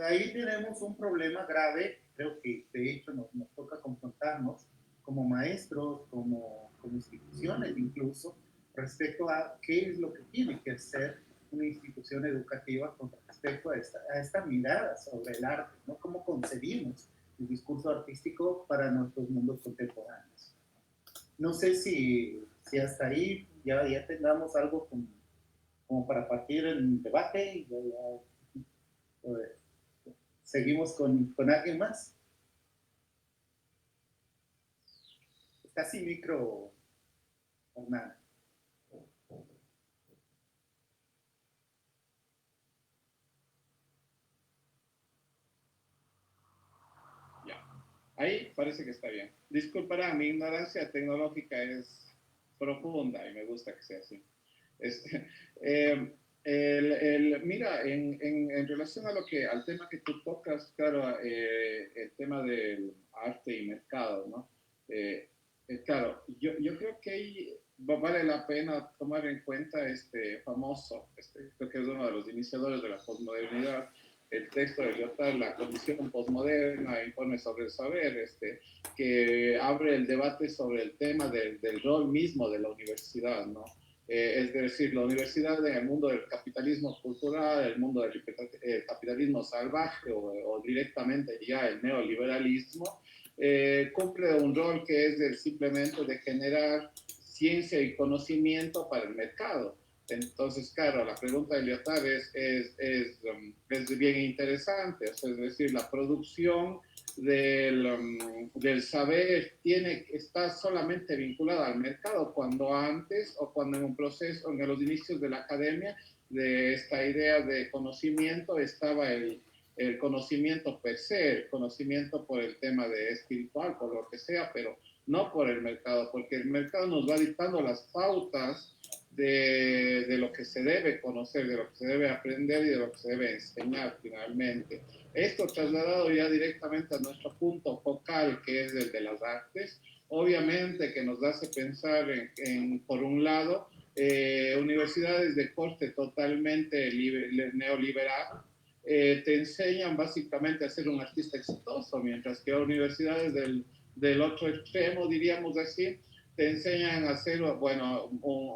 ahí tenemos un problema grave, creo que de hecho nos toca confrontarnos como maestros, como instituciones incluso, respecto a qué es lo que tiene que hacer una institución educativa con respecto a esta mirada sobre el arte, ¿no? Cómo concebimos el discurso artístico para nuestros mundos contemporáneos. No sé si hasta ahí ya tengamos algo como para partir el debate y seguimos con alguien más. Está sin micro, Hernán. Ya, ahí parece que está bien. Disculpará, mi ignorancia tecnológica es profunda y me gusta que sea así. Este, eh, mira, en relación a al tema que tú tocas, claro, el tema del arte y mercado, ¿no? Claro, yo creo que ahí vale la pena tomar en cuenta este famoso, creo que es uno de los iniciadores de la posmodernidad, el texto de Lyotard, La condición posmoderna, informe sobre el saber, que abre el debate sobre el tema del rol mismo de la universidad, ¿no? Es decir, la universidad en el mundo del capitalismo cultural, el mundo del capitalismo salvaje o directamente ya el neoliberalismo, cumple un rol que es simplemente de generar ciencia y conocimiento para el mercado. Entonces, claro, la pregunta de Lyotard es bien interesante, o sea, es decir, la producción del saber está solamente vinculada al mercado, cuando antes o cuando en un proceso, en los inicios de la academia, de esta idea de conocimiento estaba el conocimiento per se, el conocimiento por el tema de espiritual, por lo que sea, pero no por el mercado, porque el mercado nos va dictando las pautas de lo que se debe conocer, de lo que se debe aprender y de lo que se debe enseñar finalmente. Esto trasladado ya directamente a nuestro punto focal, que es el de las artes, obviamente que nos hace pensar por un lado, universidades de corte totalmente neoliberal, te enseñan básicamente a ser un artista exitoso, mientras que universidades del otro extremo, diríamos así, te enseñan a ser, bueno,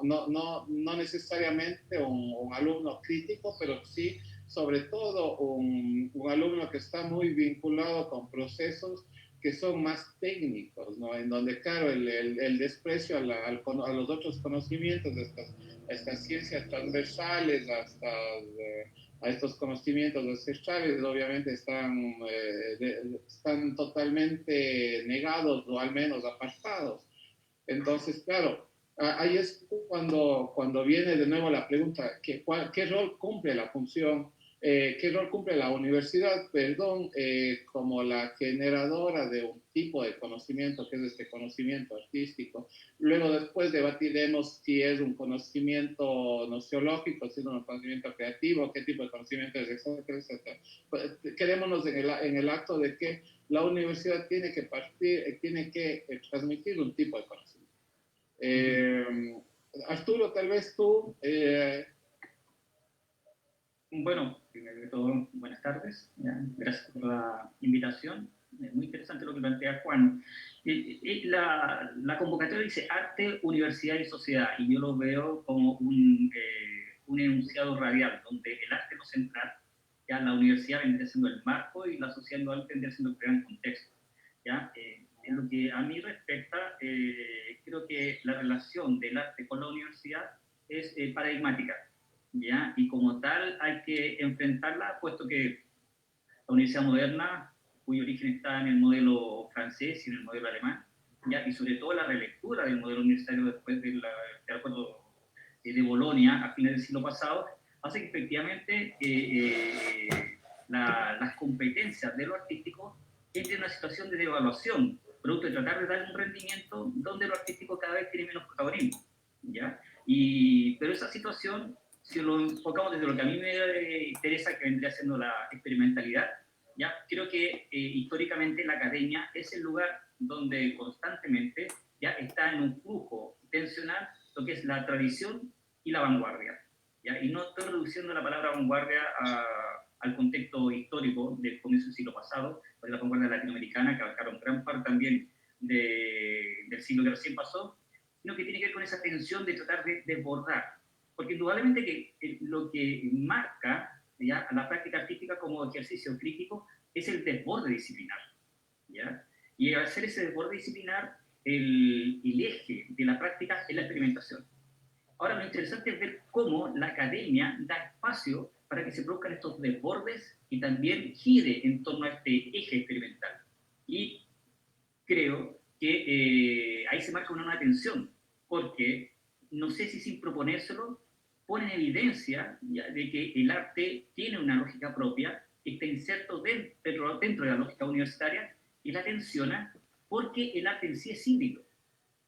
no necesariamente un alumno crítico, pero sí, sobre todo, un alumno que está muy vinculado con procesos que son más técnicos, ¿no? En donde, claro, el desprecio a los otros conocimientos, de estas ciencias transversales, hasta a estos conocimientos ancestrales, obviamente están totalmente negados o al menos apartados. Entonces, claro, ahí es cuando viene de nuevo la pregunta, ¿qué rol cumple la función, qué rol cumple la universidad, perdón, como la generadora de un tipo de conocimiento, que es este conocimiento artístico? Luego después debatiremos si es un conocimiento nociológico, si es un conocimiento creativo, qué tipo de conocimiento es, etcétera, etcétera. Quedémonos en el acto de que la universidad tiene que transmitir un tipo de conocimiento. Arturo, tal vez tú... Bueno, primero de todo, buenas tardes. Gracias por la invitación. Es muy interesante lo que plantea Juan. La convocatoria dice arte, universidad y sociedad, y yo lo veo como un enunciado radial, donde el arte lo central, ya la universidad vendría siendo el marco y la sociedad igual vendría siendo el gran contexto. ¿Ya? En lo que a mí respecta, creo que la relación del arte con la universidad es paradigmática. ¿Ya? Y como tal hay que enfrentarla, puesto que la universidad moderna, cuyo origen está en el modelo francés y en el modelo alemán, ¿ya? Y sobre todo la relectura del modelo universitario después del acuerdo de Bolonia a fines del siglo pasado, hace que efectivamente las competencias de lo artístico entren en una situación de devaluación, producto de tratar de dar un rendimiento donde lo artístico cada vez tiene menos protagonismo. ¿Ya? Pero esa situación, si lo enfocamos desde lo que a mí me interesa, que vendría siendo la experimentalidad, ¿ya? Creo que históricamente la academia es el lugar donde constantemente ya está en un flujo tensional lo que es la tradición y la vanguardia. ¿Ya? Y no estoy reduciendo la palabra vanguardia a al contexto histórico del comienzo del siglo pasado, de la vanguardia latinoamericana, que abarcaron gran parte también del siglo que recién pasó, sino que tiene que ver con esa tensión de tratar de desbordar. Porque indudablemente que lo que marca ¿ya? A la práctica artística como ejercicio crítico es el desborde disciplinar. ¿Ya? Y al hacer ese desborde disciplinar, el eje de la práctica es la experimentación. Ahora, lo interesante es ver cómo la academia da espacio para que se produzcan estos desbordes y también gire en torno a este eje experimental. Y creo que ahí se marca una nueva tensión, porque no sé si sin proponérselo pone en evidencia ¿ya? De que el arte tiene una lógica propia, está inserto dentro de la lógica universitaria y la tensiona porque el arte en sí es híbrido.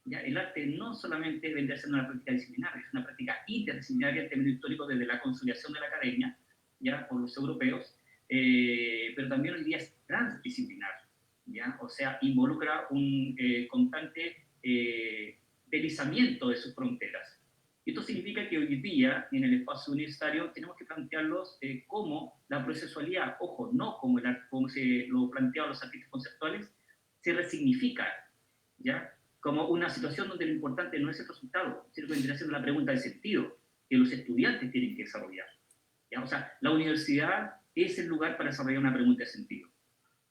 ¿Ya? El arte no solamente vendría a ser una práctica disciplinaria, es una práctica interdisciplinaria en términos históricos desde la consolidación de la academia, ya por los europeos, pero también hoy día es transdisciplinar, ¿ya? O sea, involucra un constante deslizamiento de sus fronteras. Esto significa que hoy día, en el espacio universitario, tenemos que plantearlos como la procesualidad, ojo, no como, como se lo planteaban los artistas conceptuales, se resignifica, ¿ya? Como una situación donde lo importante no es el resultado, sino que vendría a ser la pregunta de sentido que los estudiantes tienen que desarrollar. ¿Ya? O sea, la universidad es el lugar para desarrollar una pregunta de sentido,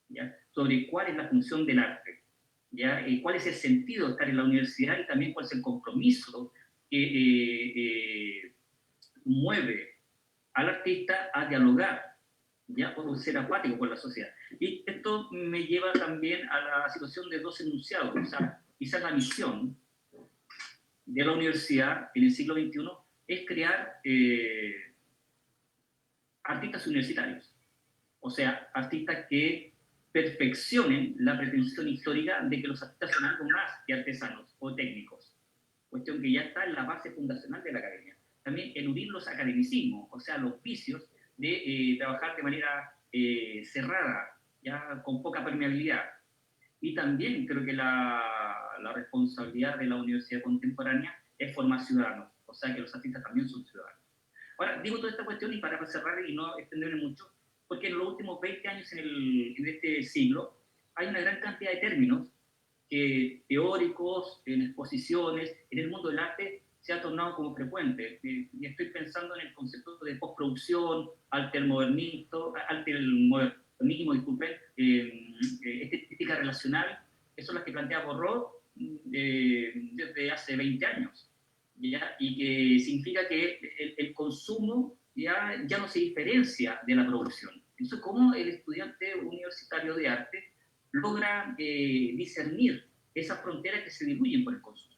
¿ya? Sobre cuál es la función del arte, ¿ya? Cuál es el sentido de estar en la universidad y también cuál es el compromiso que mueve al artista a dialogar, ¿ya? O ser apático con la sociedad. Y esto me lleva también a la situación de dos enunciados. O sea, quizás la misión de la universidad en el siglo XXI es crear artistas universitarios. O sea, artistas que perfeccionen la pretensión histórica de que los artistas son algo más que artesanos o técnicos. Cuestión que ya está en la base fundacional de la academia. También eludir los academicismos, o sea, los vicios de trabajar de manera cerrada, ya con poca permeabilidad. Y también creo que la responsabilidad de la universidad contemporánea es formar ciudadanos, o sea que los artistas también son ciudadanos. Ahora, digo toda esta cuestión y para cerrar y no extenderme mucho, porque en los últimos 20 años en este siglo hay una gran cantidad de términos que teóricos, en exposiciones, en el mundo del arte se ha tornado como frecuente. Y estoy pensando en el concepto de postproducción, altermodernismo, disculpen, estética relacional, que son las que plantea Borró desde hace 20 años. ¿Ya? Y que significa que el consumo ya no se diferencia de la producción. Entonces, ¿cómo el estudiante universitario de arte logra discernir esas fronteras que se diluyen por el consumo?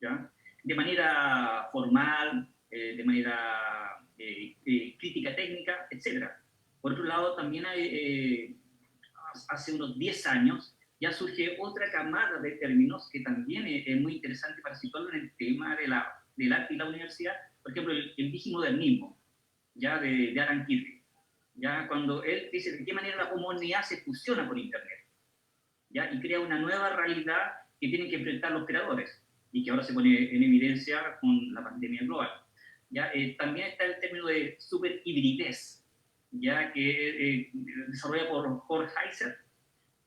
¿Ya? De manera formal, de manera crítica técnica, etc. Por otro lado, también hay, hace unos 10 años ya surge otra camada de términos que también es muy interesante para situarlo en el tema del arte y la universidad. Por ejemplo, el digimodernismo, ya de Alan Kirby, ya cuando él dice de qué manera la humanidad se fusiona con Internet, ya, y crea una nueva realidad que tienen que enfrentar los creadores y que ahora se pone en evidencia con la pandemia global. Ya, también está el término de superhibridez, ya que desarrolla por Jorge Heiser,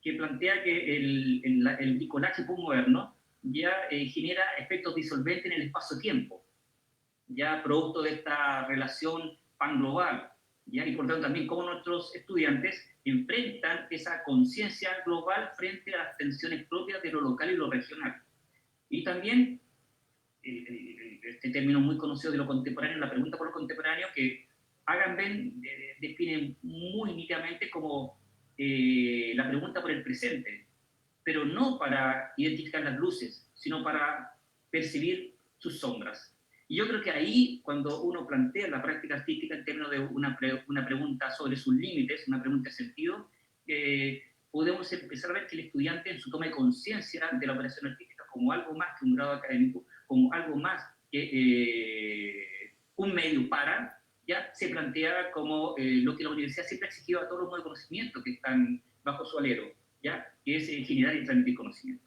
que plantea que el bricolaje postmoderno ya genera efectos disolventes en el espacio-tiempo, ya producto de esta relación pan-global, ¿ya? Y por tanto también cómo nuestros estudiantes enfrentan esa conciencia global frente a las tensiones propias de lo local y lo regional. Y también este término muy conocido de lo contemporáneo, la pregunta por lo contemporáneo, que Agamben define muy nítidamente como la pregunta por el presente, pero no para identificar las luces, sino para percibir sus sombras. Y yo creo que ahí, cuando uno plantea la práctica artística en términos de una pregunta sobre sus límites, una pregunta de sentido, podemos empezar a ver que el estudiante en su toma de conciencia de la operación artística como algo más que un grado académico, como algo más que un medio para, ya se plantea como lo que la universidad siempre ha exigido a todos los modos de conocimiento que están bajo su alero, ¿ya? Que es generar y transmitir conocimiento.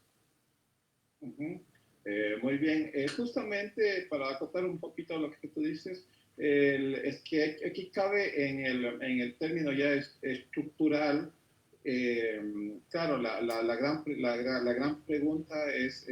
Muy bien. Justamente para acotar un poquito lo que tú dices, Es que aquí cabe en el término ya estructural. Claro, la gran pregunta es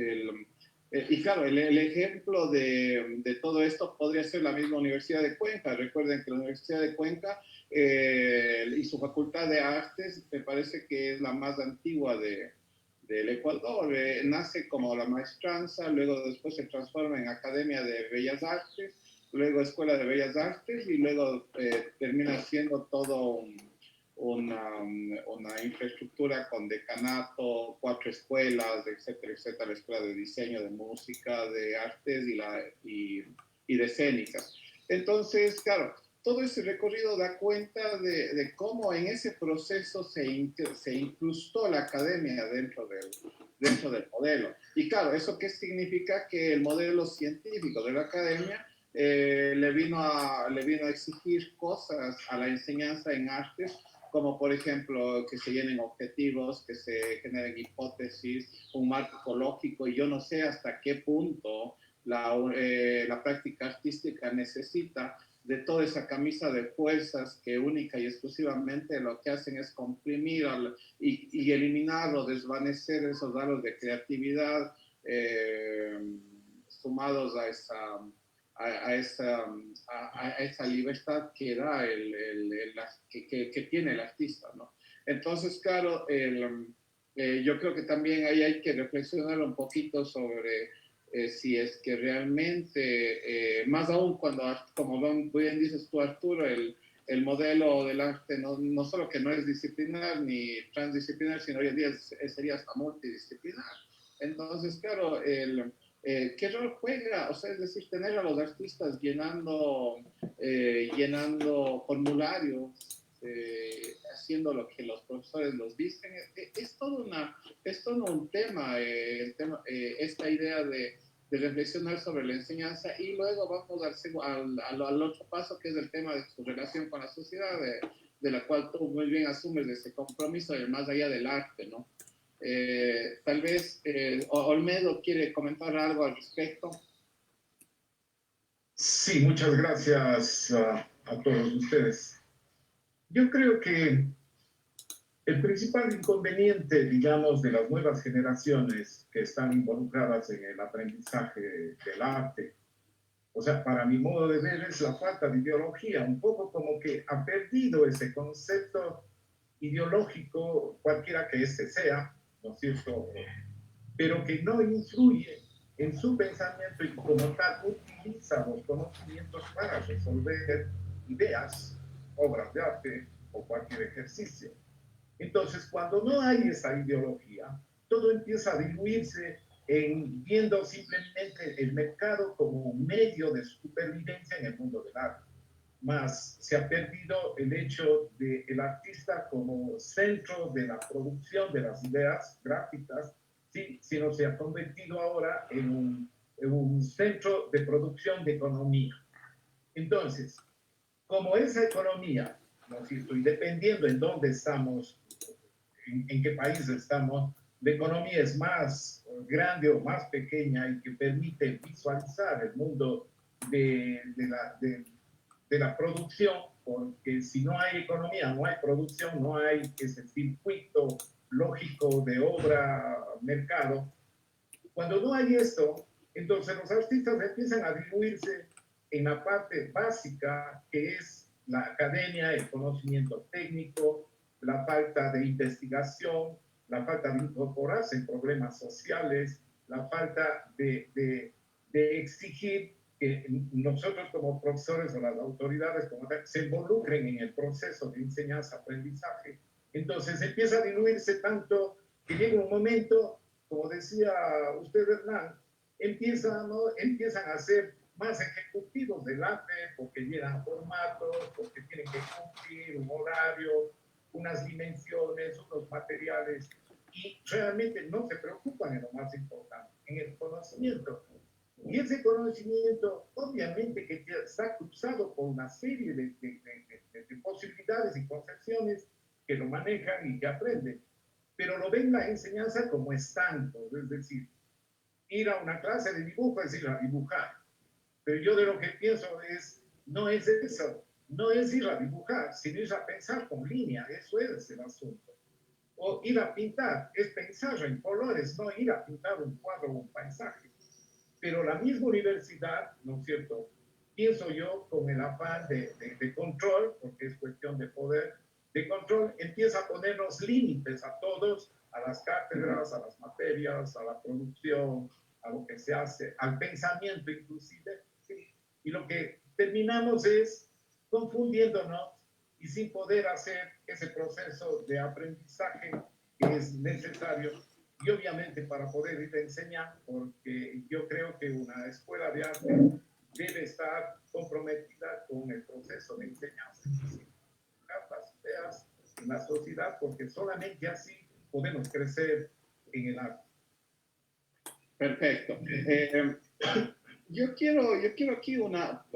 y claro, el ejemplo de todo esto podría ser la misma Universidad de Cuenca. Recuerden que la Universidad de Cuenca y su Facultad de Artes me parece que es la más antigua del Ecuador. Nace como la maestranza, luego después se transforma en Academia de Bellas Artes, luego Escuela de Bellas Artes y luego termina siendo todo una infraestructura con decanato, 4 escuelas, etcétera, la escuela de diseño, de música, de artes y de escénicas. Entonces, claro, todo ese recorrido da cuenta de cómo en ese proceso se incrustó la academia dentro del modelo. Y claro, ¿eso qué significa? Que el modelo científico de la academia le vino a exigir cosas a la enseñanza en artes, como por ejemplo que se llenen objetivos, que se generen hipótesis, un marco ecológico, y yo no sé hasta qué punto la práctica artística necesita de toda esa camisa de fuerzas que única y exclusivamente lo que hacen es comprimir y eliminar o desvanecer esos dados de creatividad sumados a esa libertad que da que tiene el artista, ¿no? Entonces, claro, yo creo que también ahí hay que reflexionar un poquito sobre si es que realmente, más aún cuando, como bien dices tú, Arturo, el modelo del arte no solo que no es disciplinar ni transdisciplinar, sino hoy en día sería hasta multidisciplinar. Entonces, claro, ¿qué rol juega? O sea, es decir, tener a los artistas llenando formularios, haciendo lo que los profesores los dicen, es todo un tema, esta idea de reflexionar sobre la enseñanza, y luego vamos al otro paso, que es el tema de su relación con la sociedad, de la cual tú muy bien asumes ese compromiso de más allá del arte, ¿no? Tal vez Olmedo quiere comentar algo al respecto. Sí, muchas gracias a todos ustedes. Yo creo que el principal inconveniente, digamos, de las nuevas generaciones que están involucradas en el aprendizaje del arte, o sea, para mi modo de ver, es la falta de ideología, un poco como que ha perdido ese concepto ideológico, cualquiera que este sea, ¿no es cierto?, pero que no influye en su pensamiento y como tal utiliza los conocimientos para resolver ideas, obras de arte o cualquier ejercicio. Entonces, cuando no hay esa ideología, todo empieza a diluirse en viendo simplemente el mercado como un medio de supervivencia en el mundo del arte. Más se ha perdido el hecho del artista como centro de la producción de las ideas gráficas, ¿sí? Sino se ha convertido ahora en un centro de producción de economía. Entonces, como esa economía, ¿no es cierto?, y dependiendo en dónde estamos, en qué país estamos, la economía es más grande o más pequeña y que permite visualizar el mundo de la producción, porque si no hay economía, no hay producción, no hay ese circuito lógico de obra, mercado. Cuando no hay esto, entonces los artistas empiezan a diluirse en la parte básica, que es la academia, el conocimiento técnico, la falta de investigación, la falta de incorporarse en problemas sociales, la falta de exigir que nosotros como profesores o las autoridades como tal, se involucren en el proceso de enseñanza-aprendizaje. Entonces empieza a diluirse tanto que llega un momento, como decía usted, Hernán, empiezan a ser más ejecutivos del arte porque llegan formatos, porque tienen que cumplir un horario, unas dimensiones, unos materiales, y realmente no se preocupan en lo más importante, en el conocimiento. Y ese conocimiento, obviamente, que está cruzado por una serie de posibilidades y concepciones que lo manejan y que aprenden, pero lo ven la enseñanza como estanco, es decir, ir a una clase de dibujo es ir a dibujar. Pero yo de lo que pienso es no es eso, no es ir a dibujar, sino ir a pensar con línea, eso es el asunto. O ir a pintar, es pensar en colores, no ir a pintar un cuadro o un paisaje. Pero la misma universidad, ¿no es cierto? Pienso yo, con el afán de control, porque es cuestión de poder, de control, empieza a ponernos límites a todos, a las cátedras, a las materias, a la producción, a lo que se hace, al pensamiento inclusive, ¿sí? Y lo que terminamos es confundiéndonos y sin poder hacer ese proceso de aprendizaje que es necesario y obviamente para poder ir a enseñar, porque yo creo que una escuela de arte debe estar comprometida con el proceso de enseñanza, las ideas en la sociedad, porque solamente así podemos crecer en el arte. Perfecto. Yo quiero aquí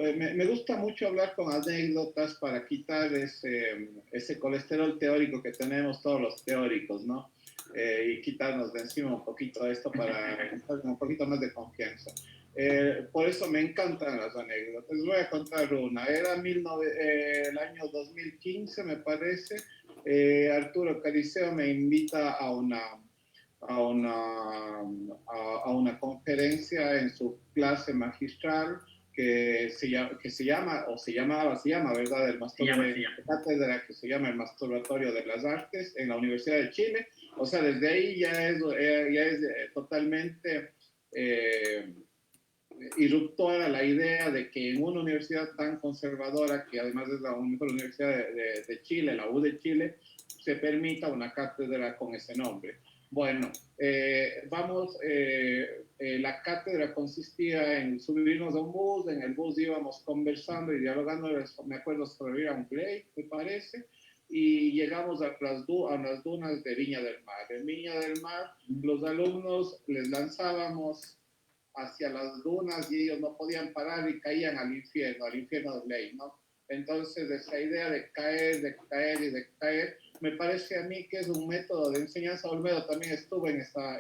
me gusta mucho hablar con anécdotas para quitar ese colesterol teórico que tenemos todos los teóricos, ¿no? Y quitarnos de encima un poquito esto para un poquito más de confianza. Por eso me encantan las anécdotas. Les voy a contar una. Era el año 2015, me parece. Arturo Cariceo me invita a una conferencia en su clase magistral que se llama, ¿verdad? Cátedra que se llama el Masturbatorio de las Artes en la Universidad de Chile. O sea, desde ahí ya es totalmente irruptora la idea de que en una universidad tan conservadora, que además es la mejor universidad de Chile, la U de Chile, se permita una cátedra con ese nombre. Bueno, la cátedra consistía en subirnos a un bus, en el bus íbamos conversando y dialogando, me acuerdo sobre un play, me parece, y llegamos a las dunas de Viña del Mar. En Viña del Mar, los alumnos les lanzábamos hacia las dunas y ellos no podían parar y caían al infierno de ley, ¿no? Entonces, esa idea de caer y de caer, me parece a mí que es un método de enseñanza. Olmedo también estuvo en esa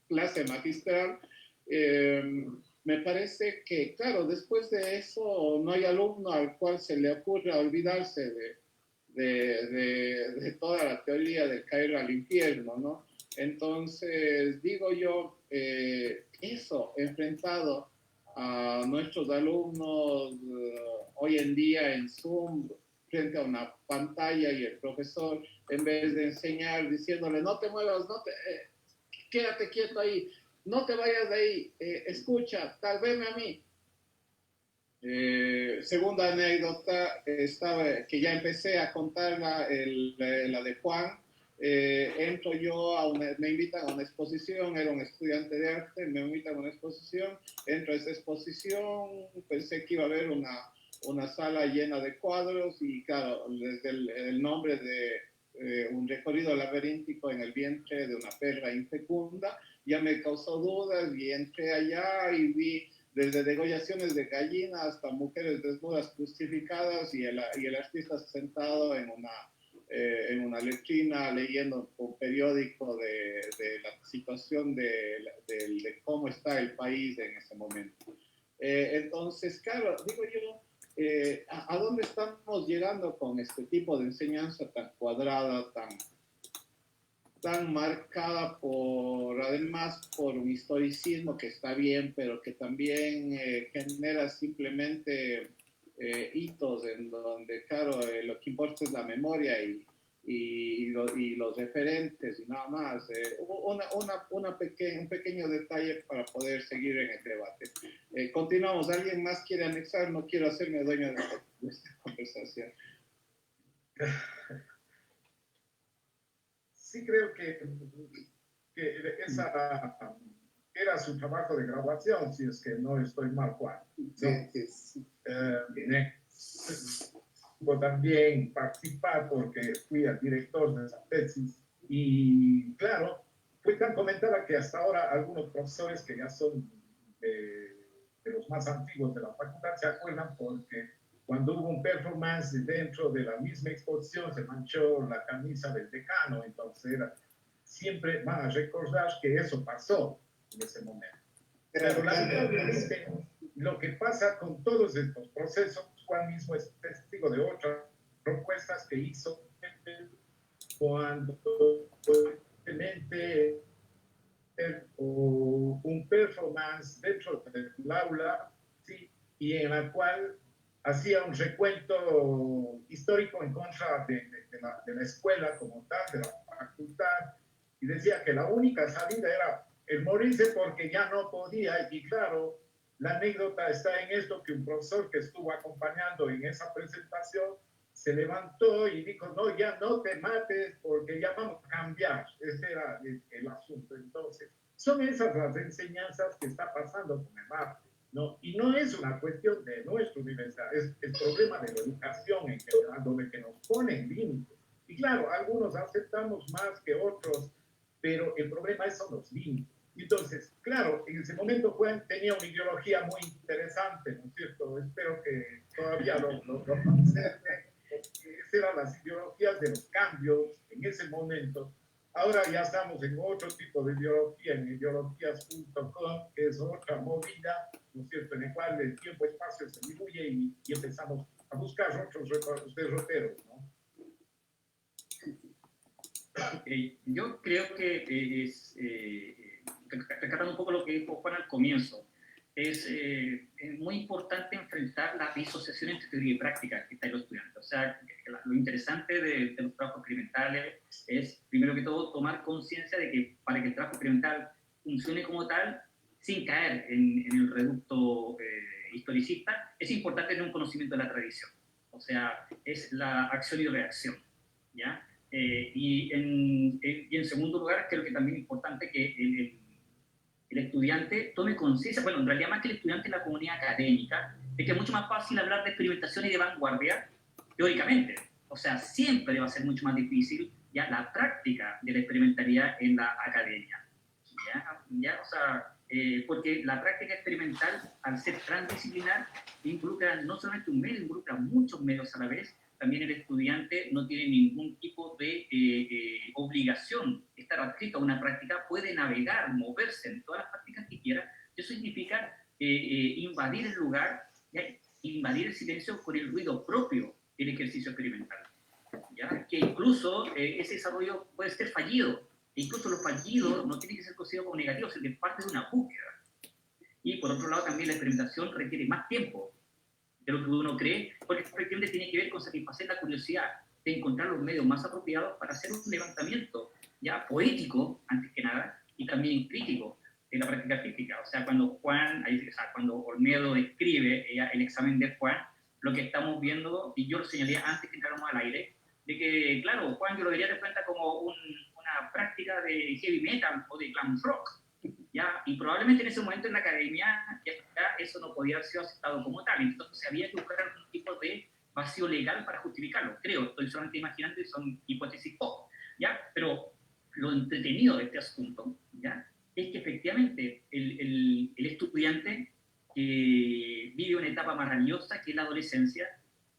clase magistral. Me parece que, claro, después de eso no hay alumno al cual se le ocurra olvidarse de toda la teoría de caer al infierno, ¿no? Entonces, digo yo, eso enfrentado a nuestros alumnos hoy en día en Zoom, frente a una pantalla y el profesor, en vez de enseñar, diciéndole, no te muevas, quédate quieto ahí, no te vayas de ahí, escucha, tal vez a mí. Segunda anécdota, que ya empecé a contar la de Juan. Entro yo me invitan a una exposición, era un estudiante de arte, me invitan a una exposición, entro a esa exposición, pensé que iba a haber una sala llena de cuadros y claro, desde el nombre de un recorrido laberíntico en el vientre de una perra infecunda, ya me causó dudas y entré allá y vi desde degollaciones de gallina hasta mujeres desnudas crucificadas y el artista sentado en una letrina leyendo un periódico de la situación de cómo está el país en ese momento. Entonces, claro, digo yo, ¿a dónde estamos llegando con este tipo de enseñanza tan cuadrada, tan marcada además por un historicismo que está bien, pero que también genera simplemente hitos en donde, claro, lo que importa es la memoria y los referentes y nada más. Un pequeño detalle para poder seguir en el debate. Continuamos. ¿Alguien más quiere anexar? No quiero hacerme dueño de esta conversación. Sí creo que esa era su trabajo de graduación, si es que no estoy mal, Juan. Sí. Puedo también participar porque fui el director de esa tesis y claro, fue tan comentada que hasta ahora algunos profesores que ya son de los más antiguos de la facultad se acuerdan porque cuando hubo un performance dentro de la misma exposición se manchó la camisa del decano, entonces siempre van a recordar que eso pasó en ese momento. Pero lamentablemente lo que pasa con todos estos procesos, Juan mismo es testigo de otras propuestas que hizo cuando un performance dentro del aula, ¿sí? Y en la cual hacía un recuento histórico en contra de la escuela como tal, de la facultad, y decía que la única salida era el morirse porque ya no podía. Y claro, la anécdota está en esto, que un profesor que estuvo acompañando en esa presentación se levantó y dijo, no, ya no te mates porque ya vamos a cambiar. Ese era el asunto. Entonces, son esas las enseñanzas que está pasando con el arte, ¿no? Y no es una cuestión de nuestra universidad, es el problema de la educación en general, donde que nos ponen límites. Y claro, algunos aceptamos más que otros, pero el problema son los límites. Entonces, claro, en ese momento Juan tenía una ideología muy interesante, ¿no es cierto? Espero que todavía lo conserve. Esas eran las ideologías de los cambios en ese momento. Ahora ya estamos en otro tipo de ideología, en ideologías.com, que es otra movida, ¿no es cierto?, en la cual el tiempo-espacio se diluye y empezamos a buscar otros derroteros, ¿no? Yo creo que rescatando un poco lo que dijo Juan al comienzo, es muy importante enfrentar la disociación entre teoría y práctica que está en los estudiantes. O sea, lo interesante de los trabajos experimentales es, primero que todo, tomar conciencia de que para que el trabajo experimental funcione como tal, sin caer en el reducto historicista, es importante tener un conocimiento de la tradición. O sea, es la acción y reacción, ¿ya? Y en segundo lugar, creo que también es importante que el estudiante tome conciencia, bueno, en realidad más que el estudiante, la comunidad académica, de que es mucho más fácil hablar de experimentación y de vanguardia teóricamente. O sea, siempre va a ser mucho más difícil ya la práctica de la experimentalidad en la academia. ¿Ya? O sea, porque la práctica experimental, al ser transdisciplinar, involucra no solamente un medio, involucra muchos medios a la vez. También el estudiante no tiene ningún tipo de obligación de estar adscrito a una práctica, puede navegar, moverse en todas las prácticas que quiera. Eso significa invadir el lugar, ¿ya? Invadir el silencio con el ruido propio del ejercicio experimental, ¿ya? Que incluso ese desarrollo puede ser fallido, e incluso los fallidos no tienen que ser considerados como negativos, sino que es parte de una búsqueda. Y por otro lado también la experimentación requiere más tiempo de lo que uno cree, porque efectivamente tiene que ver con satisfacer la curiosidad de encontrar los medios más apropiados para hacer un levantamiento ya poético, antes que nada, y también crítico de la práctica artística. O sea, cuando cuando Olmedo describe el examen de Juan, lo que estamos viendo, y yo lo señalé antes que entráramos al aire, de que, claro, Juan yo lo vería de cuenta como una práctica de heavy metal o de glam rock, ¿ya? Y probablemente en ese momento en la academia ya eso no podía haber sido aceptado como tal, entonces había que buscar algún tipo de vacío legal para justificarlo, creo, estoy solamente imaginando y son hipótesis pop, ¿ya? Pero lo entretenido de este asunto, ¿ya?, es que efectivamente el estudiante que vive una etapa maravillosa que es la adolescencia,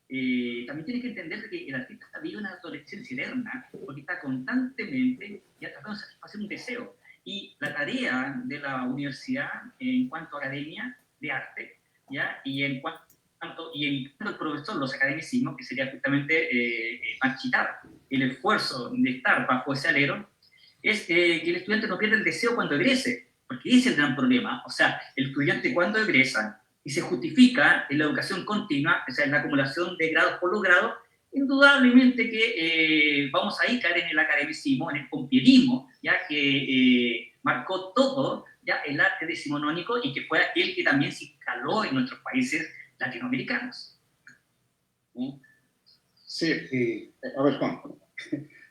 también tiene que entender que el artista vive una adolescencia eterna, porque está constantemente ya tratando de satisfacer un deseo. Y la tarea de la universidad en cuanto a academia de arte, ¿ya?, y en cuanto al profesor, los academicismos, que sería justamente marchitar el esfuerzo de estar bajo ese alero, es que el estudiante no pierda el deseo cuando egrese, porque ese es el gran problema. O sea, el estudiante cuando egresa y se justifica en la educación continua, o sea, en la acumulación de grados por los grados, indudablemente que vamos a ir caer en el academicismo, en el pompierismo, ya que marcó todo ya el arte decimonónico y que fue aquel que también se instaló en nuestros países latinoamericanos. Sí, a ver, Juan.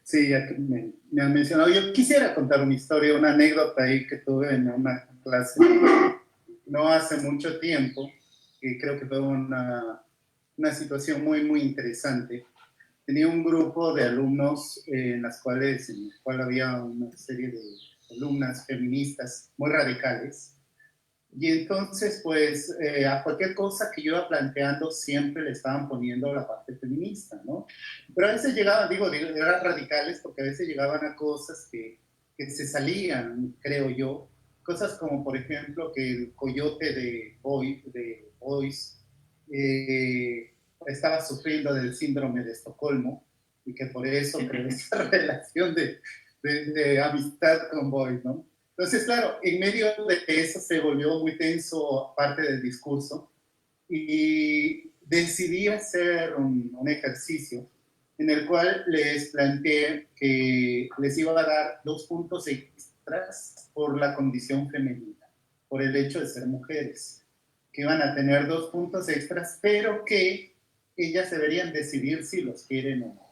Sí, ya que me han mencionado. Yo quisiera contar una historia, una anécdota ahí que tuve en una clase no hace mucho tiempo, que creo que fue una situación muy, muy interesante. Tenía un grupo de alumnos en el cual había una serie de alumnas feministas muy radicales. Y entonces, pues, a cualquier cosa que yo iba planteando, siempre le estaban poniendo la parte feminista, ¿no? Pero a veces llegaban, eran radicales porque a veces llegaban a cosas que se salían, creo yo, Cosas como, por ejemplo, que el coyote de Boyce estaba sufriendo del síndrome de Estocolmo y que por eso creó esa relación de amistad con Boyce, ¿no? Entonces, claro, en medio de eso se volvió muy tenso parte del discurso y decidí hacer un ejercicio en el cual les planteé que les iba a dar 2 puntos extras por la condición femenina, por el hecho de ser mujeres, que iban a tener 2 puntos extras, pero que ellas deberían decidir si los quieren o no.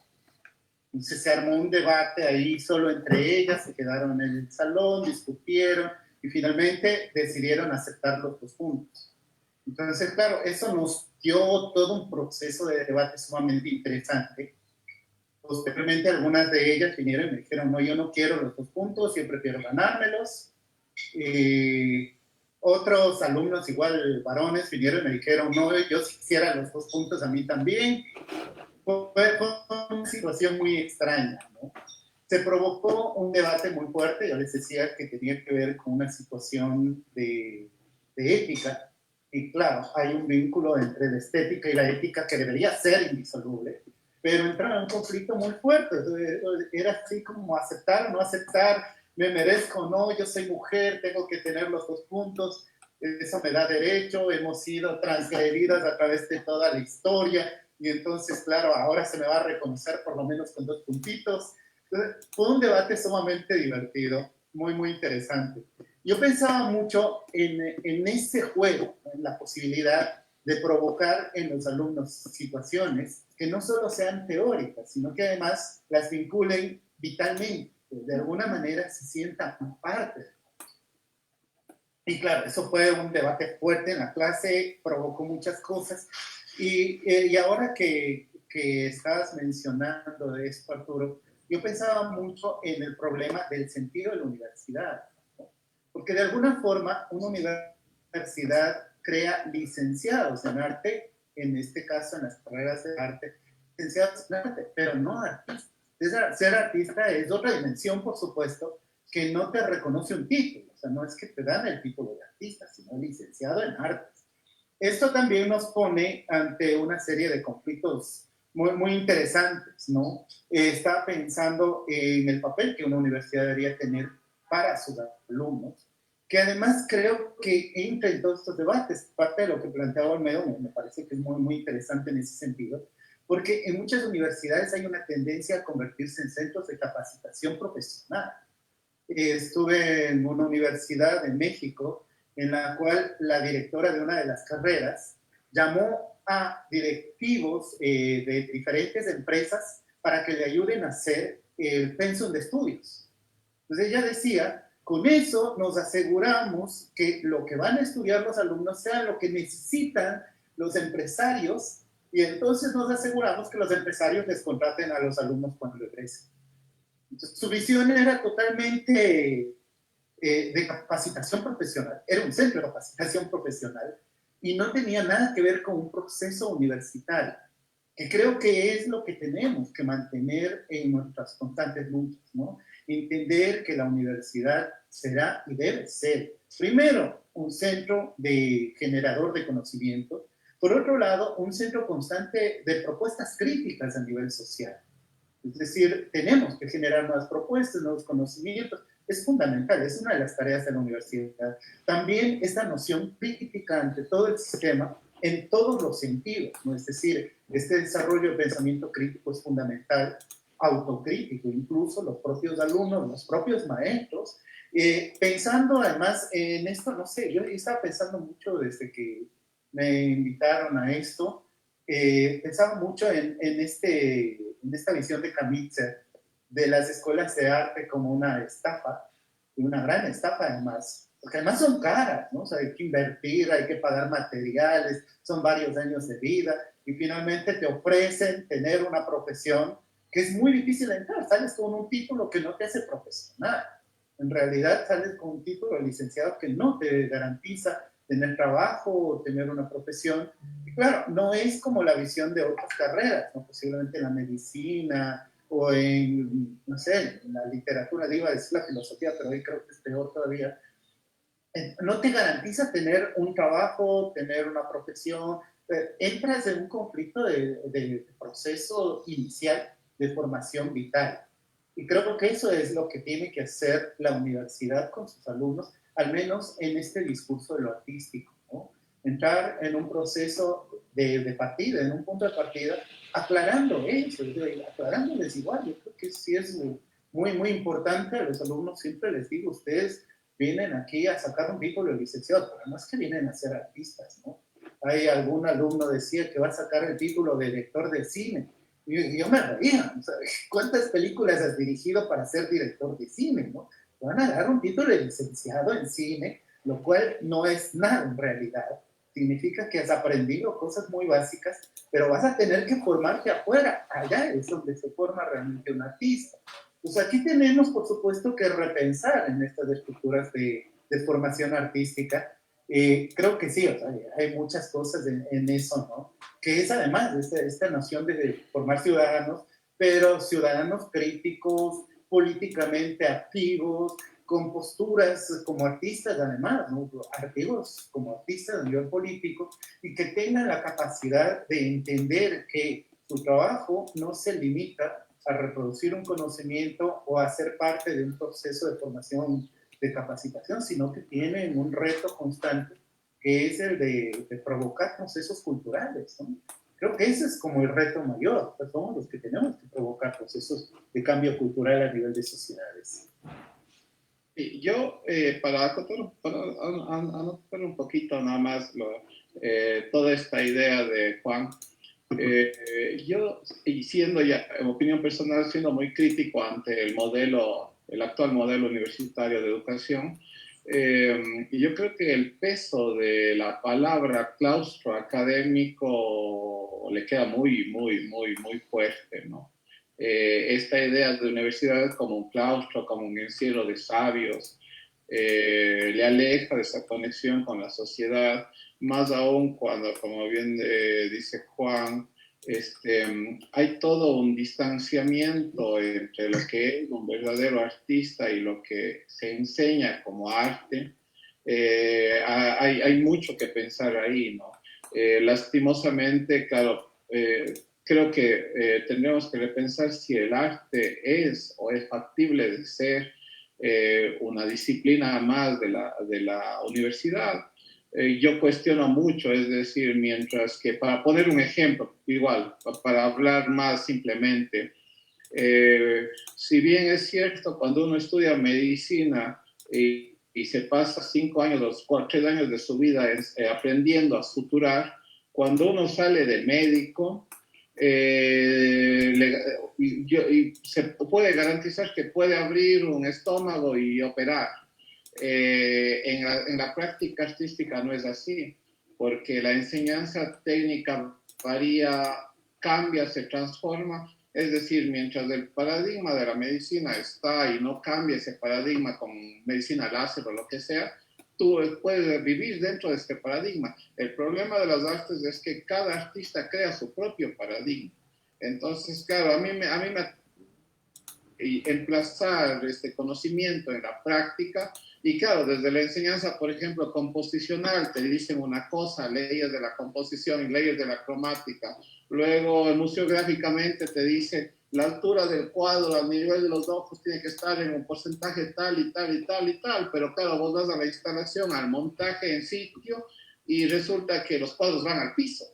Entonces se armó un debate ahí solo entre ellas, se quedaron en el salón, discutieron y finalmente decidieron aceptar los 2 puntos. Entonces, claro, eso nos dio todo un proceso de debate sumamente interesante. Posteriormente, algunas de ellas vinieron y me dijeron, no, yo no quiero los 2 puntos, siempre quiero ganármelos. Otros alumnos, igual varones, vinieron y me dijeron, no, yo si quisiera los 2 puntos a mí también. Fue una situación muy extraña, ¿no? Se provocó un debate muy fuerte, yo les decía que tenía que ver con una situación de ética, y claro, hay un vínculo entre la estética y la ética que debería ser indisoluble, pero entraba en un conflicto muy fuerte. Era así como aceptar o no aceptar, me merezco o no, yo soy mujer, tengo que tener los 2 puntos, eso me da derecho, hemos sido transgredidas a través de toda la historia, y entonces, claro, ahora se me va a reconocer por lo menos con 2 puntitos. Entonces, fue un debate sumamente divertido, muy, muy interesante. Yo pensaba mucho en ese juego, en la posibilidad de provocar en los alumnos situaciones que no solo sean teóricas, sino que además las vinculen vitalmente, de alguna manera se sientan parte. Y claro, eso fue un debate fuerte en la clase, provocó muchas cosas. Y ahora que estabas mencionando de esto, Arturo, yo pensaba mucho en el problema del sentido de la universidad, ¿no? Porque de alguna forma una universidad crea licenciados en arte, en este caso en las carreras de arte, licenciados en arte, pero no artistas. Ser artista es otra dimensión, por supuesto, que no te reconoce un título, o sea, no es que te dan el título de artista, sino licenciado en artes. Esto también nos pone ante una serie de conflictos muy, muy interesantes, ¿no? Estaba pensando en el papel que una universidad debería tener para sus alumnos, que además creo que entra en todos estos debates. Parte de lo que planteaba Olmedo me parece que es muy, muy interesante en ese sentido, porque en muchas universidades hay una tendencia a convertirse en centros de capacitación profesional. Estuve en una universidad en México en la cual la directora de una de las carreras llamó a directivos de diferentes empresas para que le ayuden a hacer el pensum de estudios. Entonces ella decía, con eso nos aseguramos que lo que van a estudiar los alumnos sea lo que necesitan los empresarios, y entonces nos aseguramos que los empresarios les contraten a los alumnos cuando egresen. Entonces, su visión era totalmente de capacitación profesional, era un centro de capacitación profesional y no tenía nada que ver con un proceso universitario, que creo que es lo que tenemos que mantener en nuestras constantes luchas, ¿no? Entender que la universidad será y debe ser, primero, un centro de generador de conocimiento, por otro lado, un centro constante de propuestas críticas a nivel social. Es decir, tenemos que generar nuevas propuestas, nuevos conocimientos. Es fundamental, es una de las tareas de la universidad. También esta noción crítica ante todo el sistema en todos los sentidos, ¿no? Es decir, este desarrollo de pensamiento crítico es fundamental, autocrítico, incluso los propios alumnos, los propios maestros. Pensando además en esto, no sé, yo estaba pensando mucho desde que me invitaron a esto, pensaba mucho en esta visión de Kamitzer de las escuelas de arte como una estafa, y una gran estafa además, porque además son caras, ¿no? O sea, hay que invertir, hay que pagar materiales, son varios años de vida, y finalmente te ofrecen tener una profesión que es muy difícil de entrar. Sales con un título que no te hace profesional. En realidad sales con un título de licenciado que no te garantiza tener trabajo o tener una profesión. Y claro, no es como la visión de otras carreras, ¿no? Posiblemente en la medicina o en, no sé, en la literatura, iba a decir la filosofía, pero hoy creo que es peor todavía. no te garantiza tener un trabajo, tener una profesión. Entras en un conflicto de proceso inicial de formación vital. Y creo que eso es lo que tiene que hacer la universidad con sus alumnos, al menos en este discurso de lo artístico, ¿no? Entrar en un proceso de partida, en un punto de partida, aclarando eso, aclarándoles igual. Yo creo que sí es muy, muy importante. A los alumnos siempre les digo, ustedes vienen aquí a sacar un título de licenciado, pero no es que vienen a ser artistas, ¿no? Hay algún alumno decía que va a sacar el título de director de cine. Y yo me reía, o sea, ¿cuántas películas has dirigido para ser director de cine, no? Te van a dar un título de licenciado en cine, lo cual no es nada en realidad. Significa que has aprendido cosas muy básicas, pero vas a tener que formarte afuera. Allá es donde se forma realmente un artista. Pues aquí tenemos, por supuesto, que repensar en estas estructuras de formación artística. Creo que sí, o sea, hay muchas cosas en eso, ¿no? Que es además esta noción de formar ciudadanos, pero ciudadanos críticos, políticamente activos, con posturas como artistas además, ¿no? Activos como artistas a nivel político, y que tengan la capacidad de entender que su trabajo no se limita a reproducir un conocimiento o a ser parte de un proceso de formación, de capacitación, sino que tienen un reto constante que es el de provocar procesos culturales, ¿no? Creo que ese es como el reto mayor, pues somos los que tenemos que provocar procesos de cambio cultural a nivel de sociedades. Y yo, para anotar un poquito nada más toda esta idea de Juan, yo, y siendo ya, en opinión personal, siendo muy crítico ante el actual modelo universitario de educación, y yo creo que el peso de la palabra claustro académico le queda muy, muy, muy, muy fuerte, ¿no? Esta idea de universidad como un claustro, como un encierro de sabios, le aleja de esa conexión con la sociedad, más aún cuando, como bien dice Juan, hay todo un distanciamiento entre lo que es un verdadero artista y lo que se enseña como arte. Hay mucho que pensar ahí, ¿no? Lastimosamente, claro, creo que tendremos que repensar si el arte es o es factible de ser una disciplina más de la universidad. Yo cuestiono mucho, es decir, mientras que, para poner un ejemplo, igual, para hablar más simplemente, si bien es cierto, cuando uno estudia medicina y se pasa 5 años, 3 años de su vida aprendiendo a suturar, cuando uno sale de médico, se puede garantizar que puede abrir un estómago y operar. En la práctica artística no es así, porque la enseñanza técnica varía, cambia, se transforma. Es decir, mientras el paradigma de la medicina está y no cambia ese paradigma con medicina láser o lo que sea, tú puedes vivir dentro de este paradigma. El problema de las artes es que cada artista crea su propio paradigma. Entonces, claro, a mí me emplazar este conocimiento en la práctica, y claro, desde la enseñanza, por ejemplo, composicional, te dicen una cosa, leyes de la composición y leyes de la cromática. Luego, museográficamente te dice la altura del cuadro al nivel de los ojos tiene que estar en un porcentaje tal y tal y tal y tal, pero claro, vos vas a la instalación, al montaje en sitio, y resulta que los cuadros van al piso.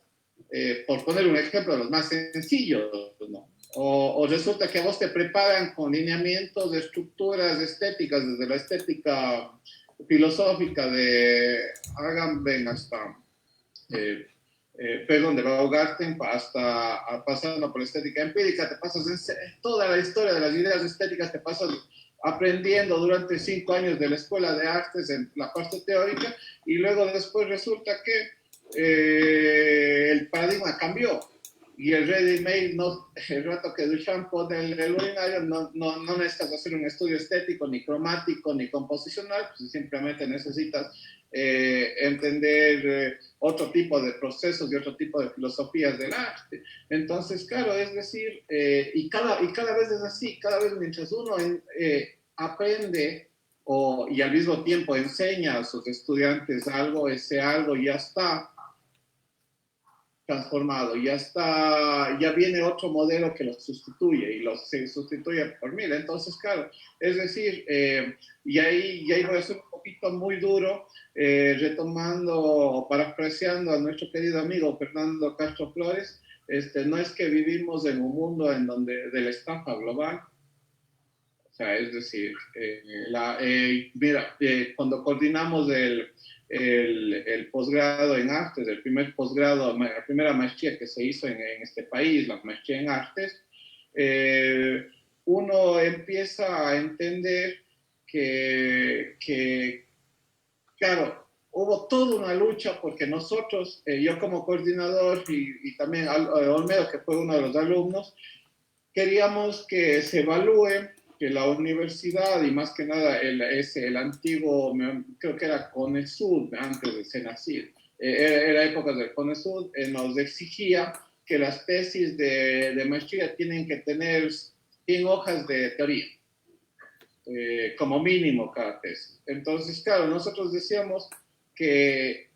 Por poner un ejemplo de los más sencillos, ¿no? O resulta que a vos te preparan con lineamientos de estructuras estéticas, desde la estética filosófica de Agamben hasta, de Baumgarten, hasta pasando por la estética empírica, te pasas en toda la historia de las ideas estéticas, te pasas aprendiendo durante 5 años de la escuela de artes en la parte teórica, y luego después resulta que el paradigma cambió. Y el ready-made, el rato que Duchamp pone el urinario, no necesitas hacer un estudio estético, ni cromático, ni composicional, pues simplemente necesitas entender otro tipo de procesos y otro tipo de filosofías del arte. Entonces, claro, es decir, y cada vez es así, cada vez mientras uno aprende y al mismo tiempo enseña a sus estudiantes algo, ese algo ya está transformado, ya viene otro modelo que lo sustituye y se sustituye por 1000. Entonces, claro, es decir, y ahí voy a ser un poquito muy duro, retomando o parafraseando a nuestro querido amigo Fernando Castro Flores, no es que vivimos en un mundo en donde de la estafa global. O sea, es decir, mira, cuando coordinamos el posgrado en artes, el primer posgrado, la primera maestría que se hizo en este país, la maestría en artes, uno empieza a entender que, claro, hubo toda una lucha porque nosotros, yo como coordinador y también Olmedo, que fue uno de los alumnos, queríamos que se evalúe que la universidad y más que nada el antiguo, creo que era CONESUD, antes de CENACID, era época del CONESUD, nos exigía que las tesis de maestría tienen que tener 100 hojas de teoría, como mínimo cada tesis. Entonces, claro, nosotros decíamos que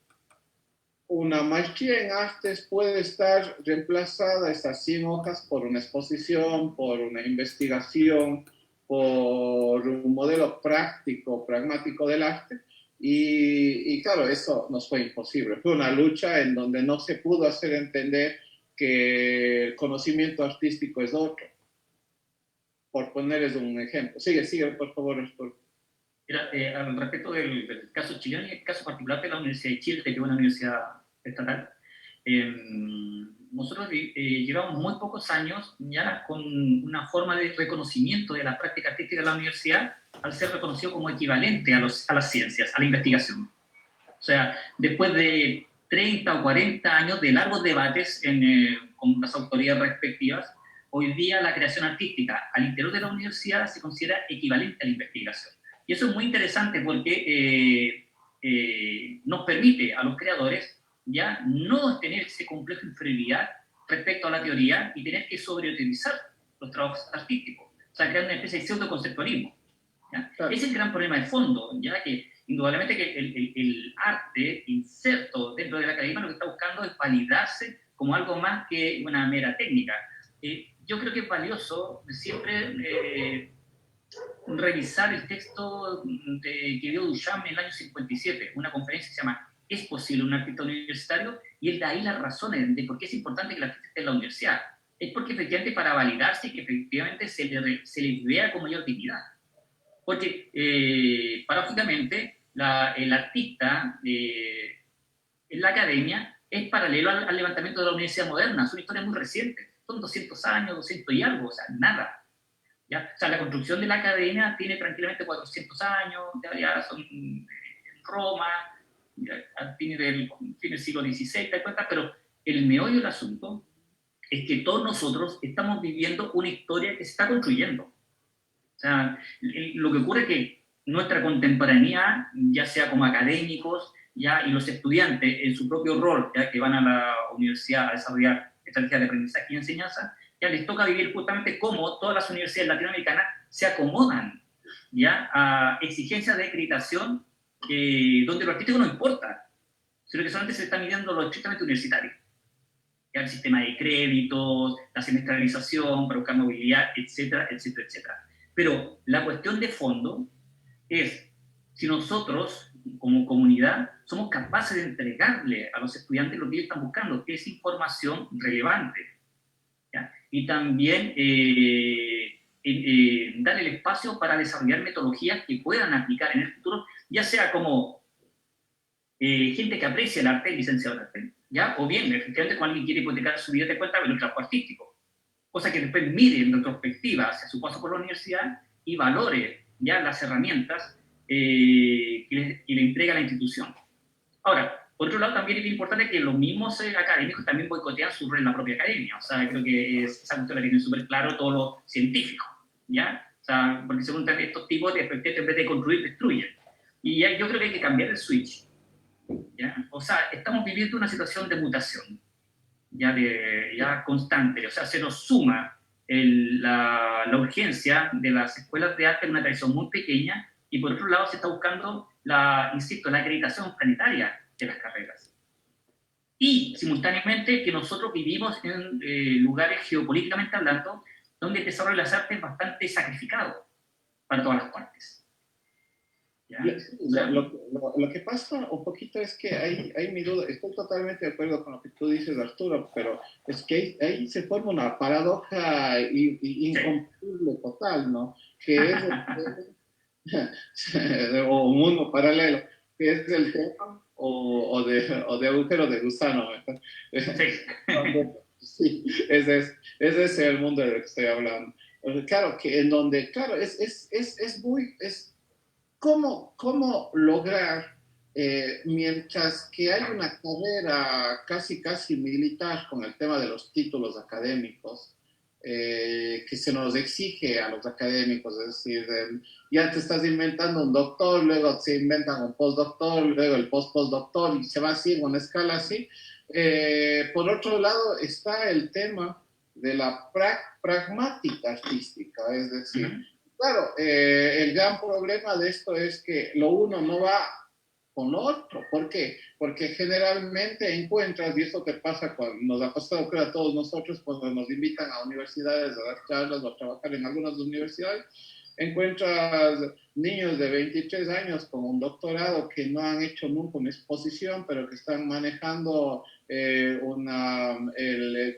una maestría en artes puede estar reemplazada esas 100 hojas por una exposición, por una investigación, por un modelo práctico, pragmático del arte, y claro, eso nos fue imposible. Fue una lucha en donde no se pudo hacer entender que el conocimiento artístico es otro. Por ponerles un ejemplo. Sigue, por favor, Arturo. Al respecto del caso chileno y el caso particular de la Universidad de Chile, que es una universidad estatal, nosotros llevamos muy pocos años ya con una forma de reconocimiento de la práctica artística de la universidad al ser reconocido como equivalente a las ciencias, a la investigación. O sea, después de 30 o 40 años de largos debates con las autoridades respectivas, hoy día la creación artística al interior de la universidad se considera equivalente a la investigación. Y eso es muy interesante porque nos permite a los creadores ya no tener ese complejo de inferioridad respecto a la teoría y tener que sobreutilizar los trabajos artísticos. O sea, crear una especie de pseudoconceptualismo. Claro. Ese es el gran problema de fondo, ya que indudablemente que el arte inserto dentro de la academia lo que está buscando es validarse como algo más que una mera técnica. Yo creo que es valioso siempre revisar el texto que dio Duchamp en el año 57, una conferencia que se llama ¿Es posible un artista universitario? Y él da ahí las razones de por qué es importante que el artista esté en la universidad. Es porque efectivamente para validarse y que efectivamente se le vea con mayor dignidad. Porque paradójicamente el artista en la academia es paralelo al levantamiento de la universidad moderna. Son historias muy recientes. Son 200 años, 200 y algo, o sea, nada. ¿Ya? O sea, la construcción de la academia tiene tranquilamente 400 años, ya son en Roma, a fines del siglo XVI, ¿te das cuenta? Pero el meollo del asunto es que todos nosotros estamos viviendo una historia que se está construyendo. O sea, lo que ocurre es que nuestra contemporaneidad, ya sea como académicos, ya, y los estudiantes en su propio rol, ya que van a la universidad a desarrollar estrategias de aprendizaje y enseñanza, ya les toca vivir justamente cómo todas las universidades latinoamericanas se acomodan ya a exigencias de acreditación donde lo artístico no importa, sino que solamente se está midiendo lo estrictamente universitario. Ya el sistema de créditos, la semestralización para buscar movilidad, etcétera, etcétera, etcétera. Pero la cuestión de fondo es si nosotros, como comunidad, somos capaces de entregarle a los estudiantes lo que ellos están buscando, que es información relevante. ¿Ya? Y también darle el espacio para desarrollar metodologías que puedan aplicar en el futuro, ya sea como gente que aprecia el arte, licenciado en arte, ¿ya? O bien, efectivamente, cuando alguien quiere hipotecar su vida de cuenta en un trabajo artístico. Cosa que después mire en retrospectiva hacia su paso por la universidad y valore ya las herramientas que le entrega la institución. Ahora, por otro lado, también es importante que los mismos académicos también boicotean la propia academia. O sea, creo que esa cuestión la tienen súper claro todos los científicos, ¿ya? O sea, porque según estos tipos, en vez de construir, destruyen. Y ya, yo creo que hay que cambiar el switch, ¿ya? O sea, estamos viviendo una situación de mutación, ya constante. O sea, se nos suma la urgencia de las escuelas de arte en una tradición muy pequeña Y por otro lado se está buscando, insisto, la acreditación planetaria de las carreras. Y simultáneamente que nosotros vivimos en lugares geopolíticamente hablando, donde el desarrollo de las artes es bastante sacrificado para todas las partes. Lo que pasa un poquito es que hay mi duda, estoy totalmente de acuerdo con lo que tú dices, Arturo, pero es que ahí se forma una paradoja incompatible total, ¿no? Que es o un mundo paralelo, que es el tema o de agujero de gusano. Sí, ese es el mundo del que estoy hablando. Claro, que en donde, claro, es muy... ¿Cómo lograr, mientras que hay una carrera casi militar con el tema de los títulos académicos, que se nos exige a los académicos, es decir, ya te estás inventando un doctor, luego se inventan un postdoctor, luego el postdoctor, y se va así, en una escala así. Por otro lado está el tema de la pragmática artística, es decir, claro, el gran problema de esto es que lo uno no va con lo otro. ¿Por qué? Porque generalmente encuentras, y eso te pasa cuando nos ha pasado, creo, a todos nosotros cuando nos invitan a universidades a dar charlas o a trabajar en algunas universidades, encuentras niños de 23 años con un doctorado que no han hecho nunca una exposición, pero que están manejando el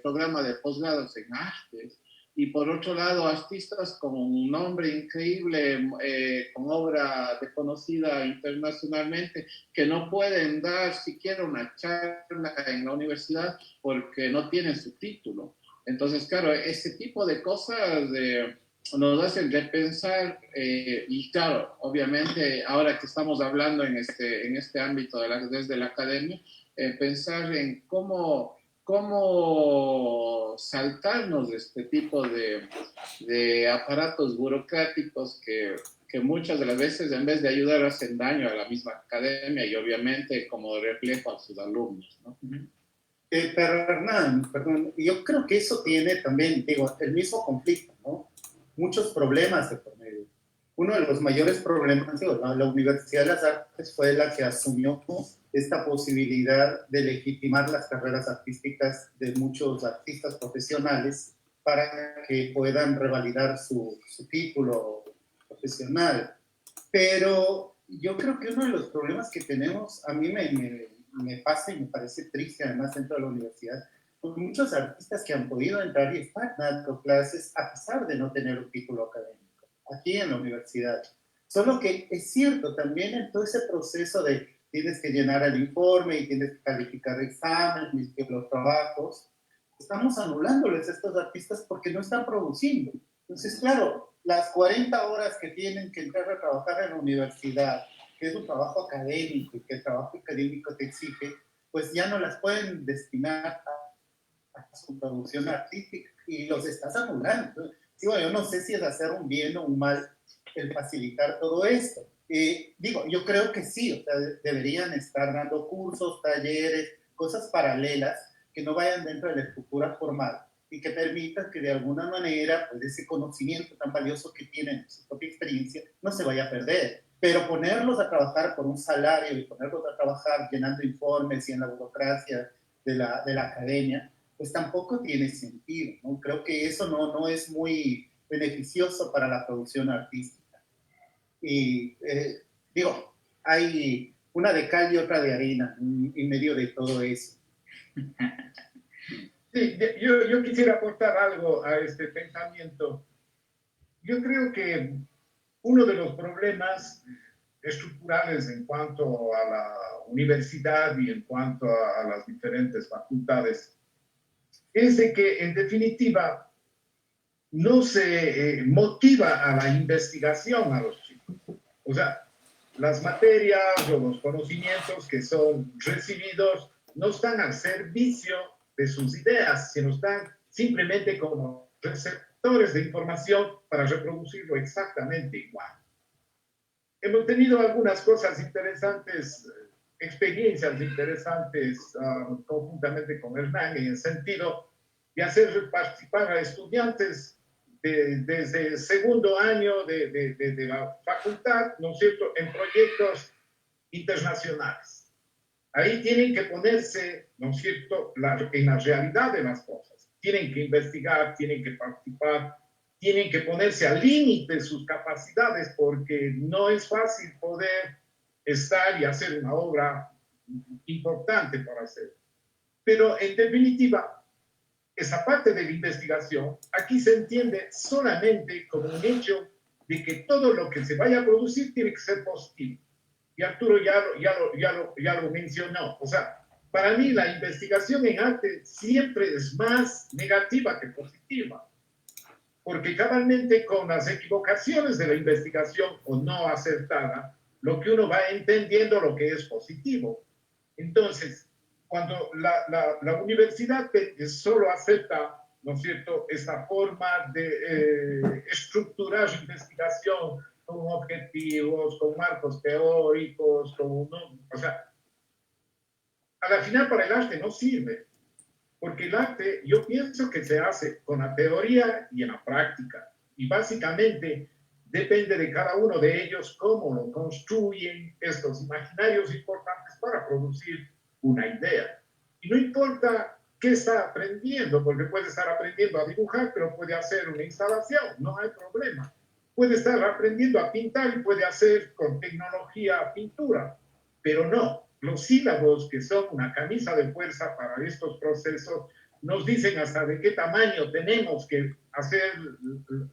programa de posgrados en artes. Y por otro lado, artistas con un nombre increíble, con obra reconocida internacionalmente, que no pueden dar siquiera una charla en la universidad porque no tienen su título. Entonces, claro, ese tipo de cosas nos hacen repensar, y claro, obviamente, ahora que estamos hablando en este ámbito desde la academia, pensar en cómo saltarnos de este tipo de aparatos burocráticos que muchas de las veces en vez de ayudar hacen daño a la misma academia y obviamente como reflejo a sus alumnos, ¿no? Pero Hernán, perdón, yo creo que eso tiene también, digo, el mismo conflicto, ¿no? Muchos problemas de por medio. Uno de los mayores problemas, digo, la Universidad de las Artes fue la que asumió esta posibilidad de legitimar las carreras artísticas de muchos artistas profesionales para que puedan revalidar su título profesional. Pero yo creo que uno de los problemas que tenemos, a mí me pasa y me parece triste además dentro de la universidad, con muchos artistas que han podido entrar y estar dando clases a pesar de no tener un título académico, aquí en la universidad. Solo que es cierto, también en todo ese proceso de tienes que llenar el informe y tienes que calificar exámenes y los trabajos, estamos anulándoles a estos artistas porque no están produciendo. Entonces, claro, las 40 horas que tienen que entrar a trabajar en la universidad, que es un trabajo académico y que el trabajo académico te exige, pues ya no las pueden destinar a su producción artística y los estás anulando. Sí, bueno, yo no sé si es hacer un bien o un mal el facilitar todo esto. Digo, yo creo que sí, o sea, deberían estar dando cursos, talleres, cosas paralelas que no vayan dentro de la estructura formal y que permitan que de alguna manera pues, ese conocimiento tan valioso que tienen, su propia experiencia, no se vaya a perder. Pero ponerlos a trabajar por un salario y ponerlos a trabajar llenando informes y en la burocracia de la academia, pues tampoco tiene sentido, ¿no? Creo que eso no es muy beneficioso para la producción artística. Y digo, hay una de cal y otra de harina en medio de todo eso. Sí, yo quisiera aportar algo a este pensamiento. Yo creo que uno de los problemas estructurales en cuanto a la universidad y en cuanto a las diferentes facultades es de que, en definitiva, no se motiva a la investigación a los chicos. O sea, las materias o los conocimientos que son recibidos no están al servicio de sus ideas, sino están simplemente como receptores de información para reproducirlo exactamente igual. Hemos tenido algunas cosas interesantes, experiencias interesantes conjuntamente con Hernán en el sentido de hacer participar a estudiantes desde el segundo año de la facultad, ¿no es cierto?, en proyectos internacionales. Ahí tienen que ponerse, ¿no es cierto?, en la realidad de las cosas. Tienen que investigar, tienen que participar, tienen que ponerse al límite de sus capacidades, porque no es fácil poder estar y hacer una obra importante para hacer. Pero en definitiva, esa parte de la investigación aquí se entiende solamente como un hecho de que todo lo que se vaya a producir tiene que ser positivo. Y Arturo ya lo mencionó. O sea, para mí la investigación en arte siempre es más negativa que positiva. Porque cabalmente con las equivocaciones de la investigación o no acertada, lo que uno va entendiendo lo que es positivo. Entonces, cuando la universidad solo acepta, ¿no es cierto?, esta forma de estructurar su investigación con objetivos, con marcos teóricos, o sea, a la final para el arte no sirve, porque el arte yo pienso que se hace con la teoría y en la práctica, y básicamente depende de cada uno de ellos cómo lo construyen estos imaginarios importantes para producir una idea. Y no importa qué está aprendiendo, porque puede estar aprendiendo a dibujar, pero puede hacer una instalación, no hay problema. Puede estar aprendiendo a pintar y puede hacer con tecnología pintura, pero no. Los sílabos, que son una camisa de fuerza para estos procesos, nos dicen hasta de qué tamaño tenemos que hacer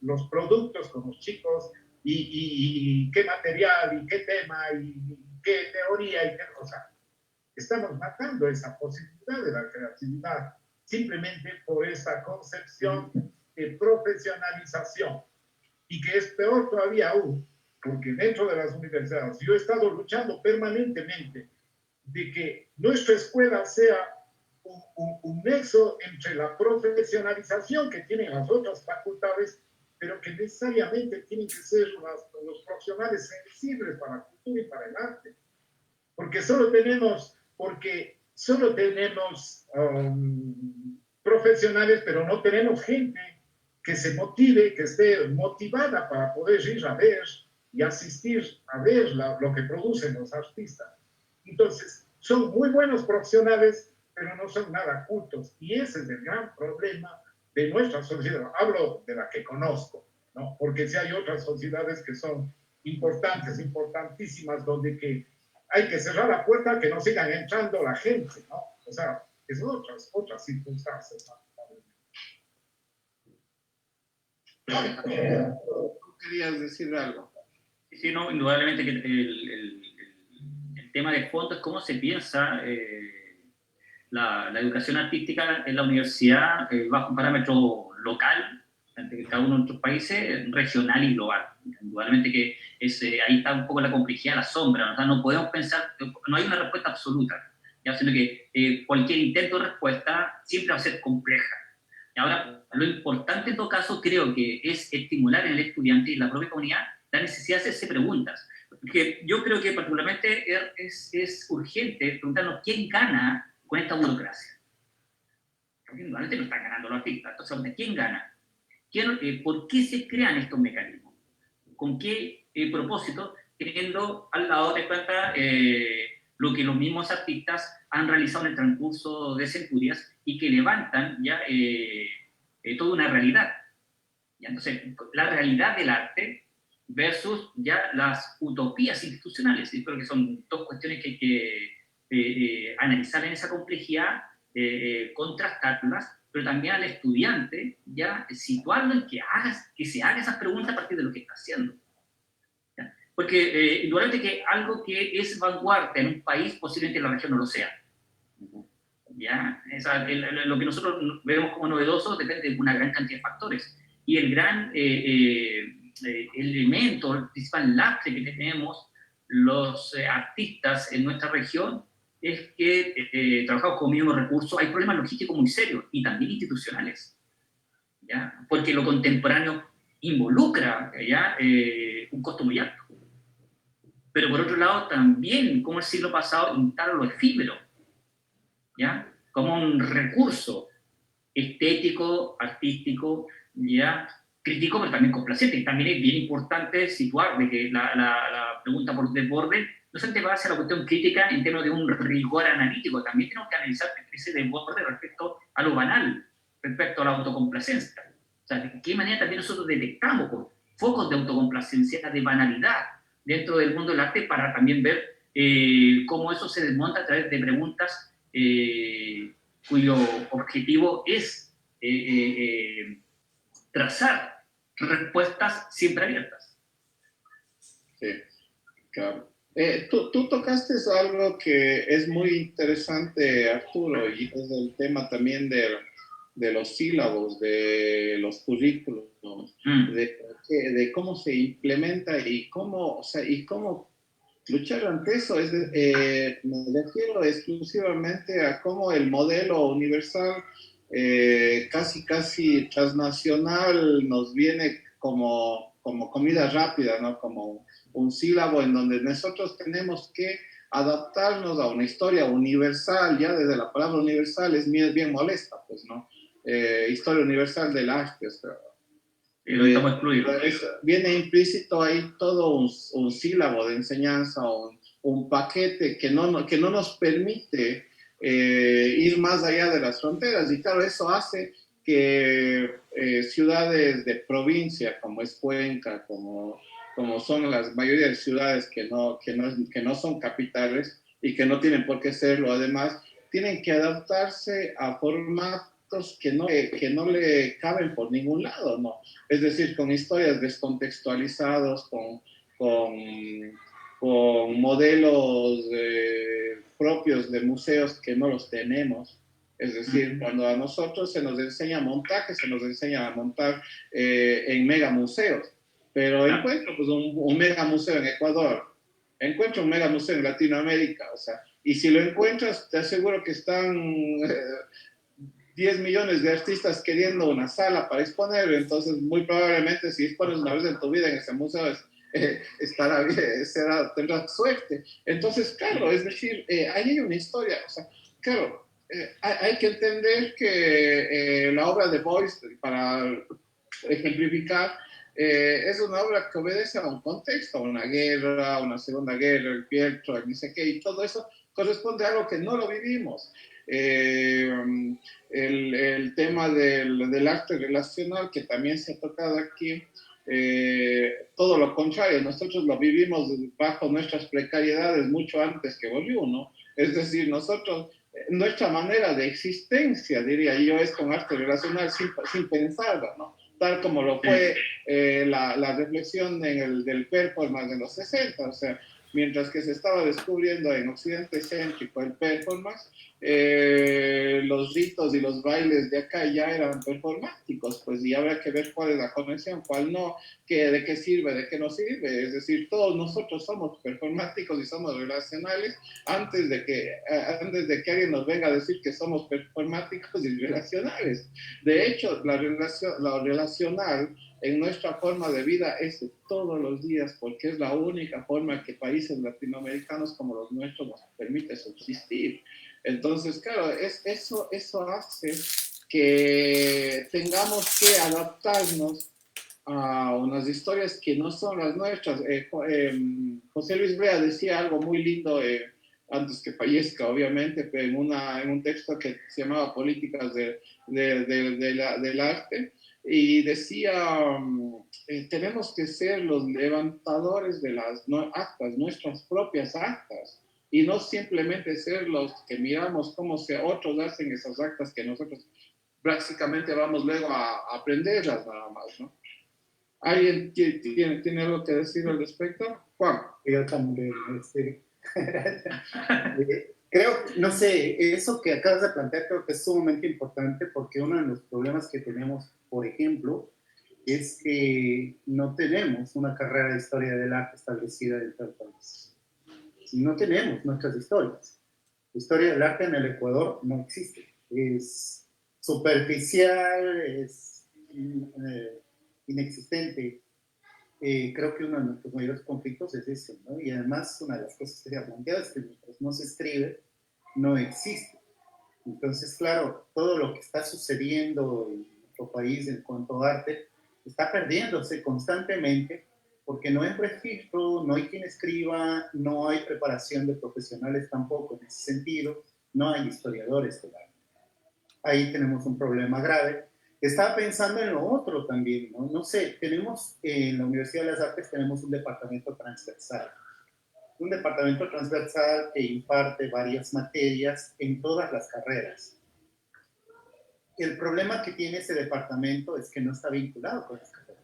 los productos con los chicos y qué material y qué tema y qué teoría y qué cosa. Estamos matando esa posibilidad de la creatividad simplemente por esa concepción de profesionalización. Y que es peor todavía aún, porque dentro de las universidades yo he estado luchando permanentemente de que nuestra escuela sea un nexo entre la profesionalización que tienen las otras facultades, pero que necesariamente tienen que ser los profesionales sensibles para la cultura y para el arte. Porque solo tenemos profesionales, pero no tenemos gente que se motive, que esté motivada para poder ir a ver y asistir a ver lo que producen los artistas. Entonces, son muy buenos profesionales, pero no son nada cultos. Y ese es el gran problema de nuestra sociedad. Hablo de la que conozco, ¿no? Porque si hay otras sociedades que son importantes, importantísimas, donde que hay que cerrar la puerta que no sigan entrando la gente, ¿no? O sea, es otras circunstancias, ¿no? ¿Querías decir algo? Sí, no, indudablemente que el tema de fondo es cómo se piensa la educación artística en la universidad bajo un parámetro local, entre cada uno de nuestros países, regional y global. Indudablemente que ahí está un poco la complejidad, la sombra, ¿no? No podemos pensar, no hay una respuesta absoluta, ¿ya? Sino que cualquier intento de respuesta siempre va a ser compleja. Y ahora, lo importante en todo caso creo que es estimular en el estudiante y en la propia comunidad la necesidad de hacerse preguntas. Porque yo creo que particularmente es urgente preguntarnos quién gana con esta burocracia. Porque normalmente no están ganando los artistas. Entonces, ¿quién gana? ¿Por qué se crean estos mecanismos? ¿Con qué propósito? Teniendo al lado de cuenta lo que los mismos artistas han realizado en el transcurso de centurias y que levantan ya toda una realidad. ¿Ya? Entonces, la realidad del arte versus ya las utopías institucionales. Yo creo que son dos cuestiones que hay que analizar en esa complejidad, contrastarlas, pero también al estudiante ya situarlo en que se haga esas preguntas a partir de lo que está haciendo. ¿Ya? Porque indudablemente que algo que es vanguardia en un país posiblemente en la región no lo sea. ¿Ya? Lo que nosotros vemos como novedoso depende de una gran cantidad de factores. Y el gran elemento, el principal lastre que tenemos los artistas en nuestra región es que trabajamos con mínimos recursos, hay problemas logísticos muy serios y también institucionales, ¿ya? Porque lo contemporáneo involucra ¿ya? Un costo muy alto. Pero por otro lado también, como el siglo pasado, instala lo efímero, ¿ya? Como un recurso estético, artístico, ¿ya? crítico, pero también complaciente. Y también es bien importante situar de que la pregunta por desborde no solamente va hacia la cuestión crítica en términos de un rigor analítico, también tenemos que analizar ese desborde respecto a lo banal, respecto a la autocomplacencia. O sea, de qué manera también nosotros detectamos focos de autocomplacencia, de banalidad dentro del mundo del arte para también ver cómo eso se desmonta a través de preguntas cuyo objetivo es trazar respuestas siempre abiertas. Sí, claro. Tú tocaste algo que es muy interesante, Arturo, y es el tema también de los sílabos, de los currículos, de cómo se implementa y cómo, o sea, y cómo luchar ante eso. Me refiero exclusivamente a cómo el modelo universal, casi transnacional, nos viene como comida rápida, ¿no? Como un sílabo en donde nosotros tenemos que adaptarnos a una historia universal. Ya desde la palabra universal es bien molesta, pues, ¿no? Historia universal del arte, o sea, lo estamos excluidos. Viene implícito ahí todo un sílabo de enseñanza, un paquete que no nos permite ir más allá de las fronteras. Y claro, eso hace que ciudades de provincia, como es Cuenca, como son las mayoría de ciudades que no son capitales y que no tienen por qué serlo, además, tienen que adaptarse a formatos que no le caben por ningún lado, ¿no? Es decir, con historias descontextualizados, con modelos propios de museos que no los tenemos. Es decir, cuando a nosotros se nos enseña montaje, se nos enseña a montar en megamuseos. Pero encuentro pues, un megamuseo en Ecuador, encuentro un megamuseo en Latinoamérica, o sea, y si lo encuentras, te aseguro que están 10 millones de artistas queriendo una sala para exponer. Entonces muy probablemente si expones una vez en tu vida en ese museo estará bien, tendrás suerte. Entonces, claro, es decir, ahí hay una historia, o sea, claro, hay que entender que la obra de Beuys, para ejemplificar, es una obra que obedece a un contexto, a una guerra, a una segunda guerra, el Pietro, el ni sé qué, y todo eso corresponde a algo que no lo vivimos. El tema del arte relacional, que también se ha tocado aquí, todo lo contrario, nosotros lo vivimos bajo nuestras precariedades mucho antes que Bourdieu, ¿no? Es decir, nosotros, nuestra manera de existencia, diría yo, es con arte relacional sin pensarla, ¿no? Tal como lo fue la reflexión del performance en los 60, o sea, mientras que se estaba descubriendo en Occidente céntrico el performance, los ritos y los bailes de acá ya eran performáticos, pues, y habrá que ver cuál es la conexión, cuál no, de qué sirve, de qué no sirve. Es decir, todos nosotros somos performáticos y somos relacionales antes de que alguien nos venga a decir que somos performáticos y relacionales. De hecho, lo relacional en nuestra forma de vida es de todos los días, porque es la única forma que países latinoamericanos como los nuestros nos permite subsistir. Entonces, claro, eso hace que tengamos que adaptarnos a unas historias que no son las nuestras. José Luis Brea decía algo muy lindo antes que fallezca, obviamente, pero en un texto que se llamaba Políticas del Arte, y decía, tenemos que ser los levantadores de las actas, nuestras propias actas, y no simplemente ser los que miramos cómo otros hacen esas actas que nosotros prácticamente vamos luego a aprenderlas nada más, ¿no? ¿Alguien tiene algo que decir al respecto? Juan. Yo también, creo, no sé, eso que acabas de plantear creo que es sumamente importante porque uno de los problemas que tenemos, por ejemplo, es que no tenemos una carrera de historia del arte establecida dentro del país. No tenemos nuestras historias. La historia del arte en el Ecuador no existe. Es superficial, es inexistente. Creo que uno de nuestros mayores conflictos es ese, ¿no? Y además una de las cosas que se ha planteado es que mientras no se escribe, no existe. Entonces, claro, todo lo que está sucediendo en nuestro país en cuanto a arte está perdiéndose constantemente porque no hay registro, no hay quien escriba, no hay preparación de profesionales tampoco en ese sentido, no hay historiadores del arte. Ahí tenemos un problema grave. Estaba pensando en lo otro también, ¿no? No sé, tenemos en la Universidad de las Artes tenemos un departamento transversal. Un departamento transversal que imparte varias materias en todas las carreras. El problema que tiene ese departamento es que no está vinculado con las carreras.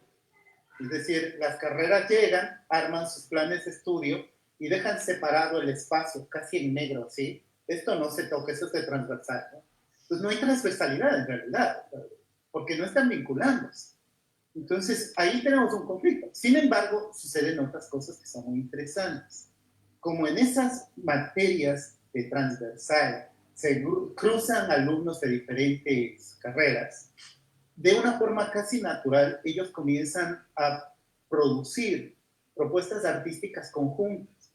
Es decir, las carreras llegan, arman sus planes de estudio y dejan separado el espacio, casi en negro, ¿sí? Esto no se toca, eso es de transversal, ¿no? Pues no hay transversalidad en realidad, porque no están vinculándose. Entonces, ahí tenemos un conflicto. Sin embargo, suceden otras cosas que son muy interesantes. Como en esas materias de transversal se cruzan alumnos de diferentes carreras, de una forma casi natural, ellos comienzan a producir propuestas artísticas conjuntas.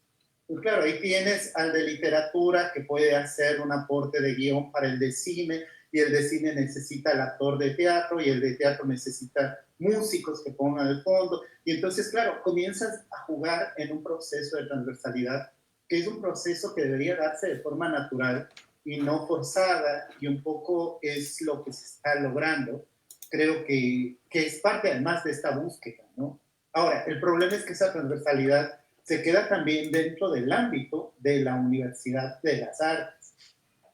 Y claro, ahí tienes al de literatura que puede hacer un aporte de guión para el de cine, y el de cine necesita el actor de teatro, y el de teatro necesita músicos que pongan el fondo. Y entonces, claro, comienzas a jugar en un proceso de transversalidad, que es un proceso que debería darse de forma natural y no forzada, y un poco es lo que se está logrando. Creo que es parte además de esta búsqueda, ¿no? Ahora, el problema es que esa transversalidad se queda también dentro del ámbito de la Universidad de las Artes,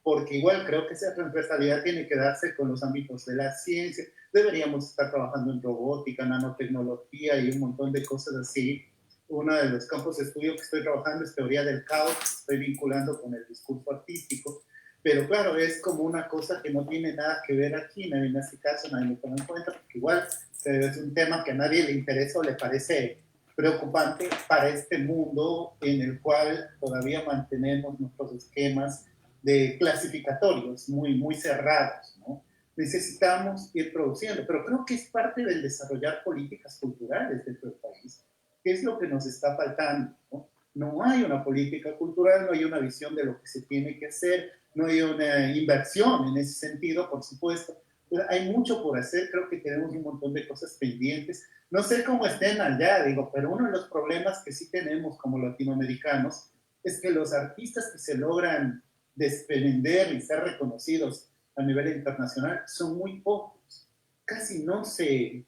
porque igual creo que esa transversalidad tiene que darse con los ámbitos de la ciencia. Deberíamos estar trabajando en robótica, nanotecnología y un montón de cosas así. Uno de los campos de estudio que estoy trabajando es teoría del caos, estoy vinculando con el discurso artístico, pero claro, es como una cosa que no tiene nada que ver aquí, nadie me hace caso, nadie me toma en cuenta, porque igual es un tema que a nadie le interesa o le parece preocupante para este mundo en el cual todavía mantenemos nuestros esquemas de clasificatorios muy, muy cerrados, ¿no? Necesitamos ir produciendo, pero creo que es parte del desarrollar políticas culturales dentro del país, que es lo que nos está faltando, ¿no? No hay una política cultural, no hay una visión de lo que se tiene que hacer, no hay una inversión en ese sentido, por supuesto. Pero hay mucho por hacer, creo que tenemos un montón de cosas pendientes. No sé cómo estén allá, digo, pero uno de los problemas que sí tenemos como latinoamericanos es que los artistas que se logran desprender y ser reconocidos a nivel internacional son muy pocos. Casi no se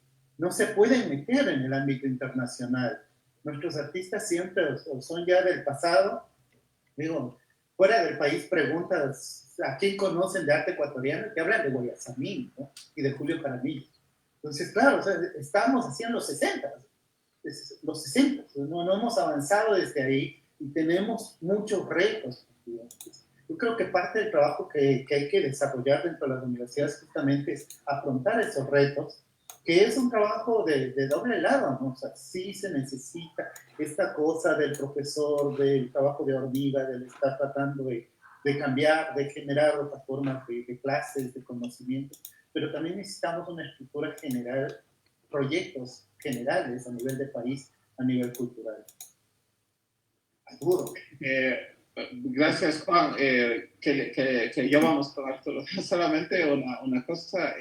pueden meter en el ámbito internacional. Nuestros artistas siempre son ya del pasado. Digo, fuera del país preguntas a quién conocen de arte ecuatoriano y te hablan de Guayasamín, ¿no? Y de Julio Jaramillo. Entonces, claro, o sea, estábamos así en los 60, no hemos avanzado desde ahí y tenemos muchos retos. Yo creo que parte del trabajo que hay que desarrollar dentro de las universidades justamente es afrontar esos retos, que es un trabajo de doble lado, ¿no? O sea, sí se necesita esta cosa del profesor, del trabajo de hormiga, del estar tratando de cambiar, de generar otras formas de clases, de conocimiento, pero también necesitamos una estructura general, proyectos generales a nivel de país, a nivel cultural. Duro. Gracias, Juan. Que ya vamos con Arturo. Solamente una cosa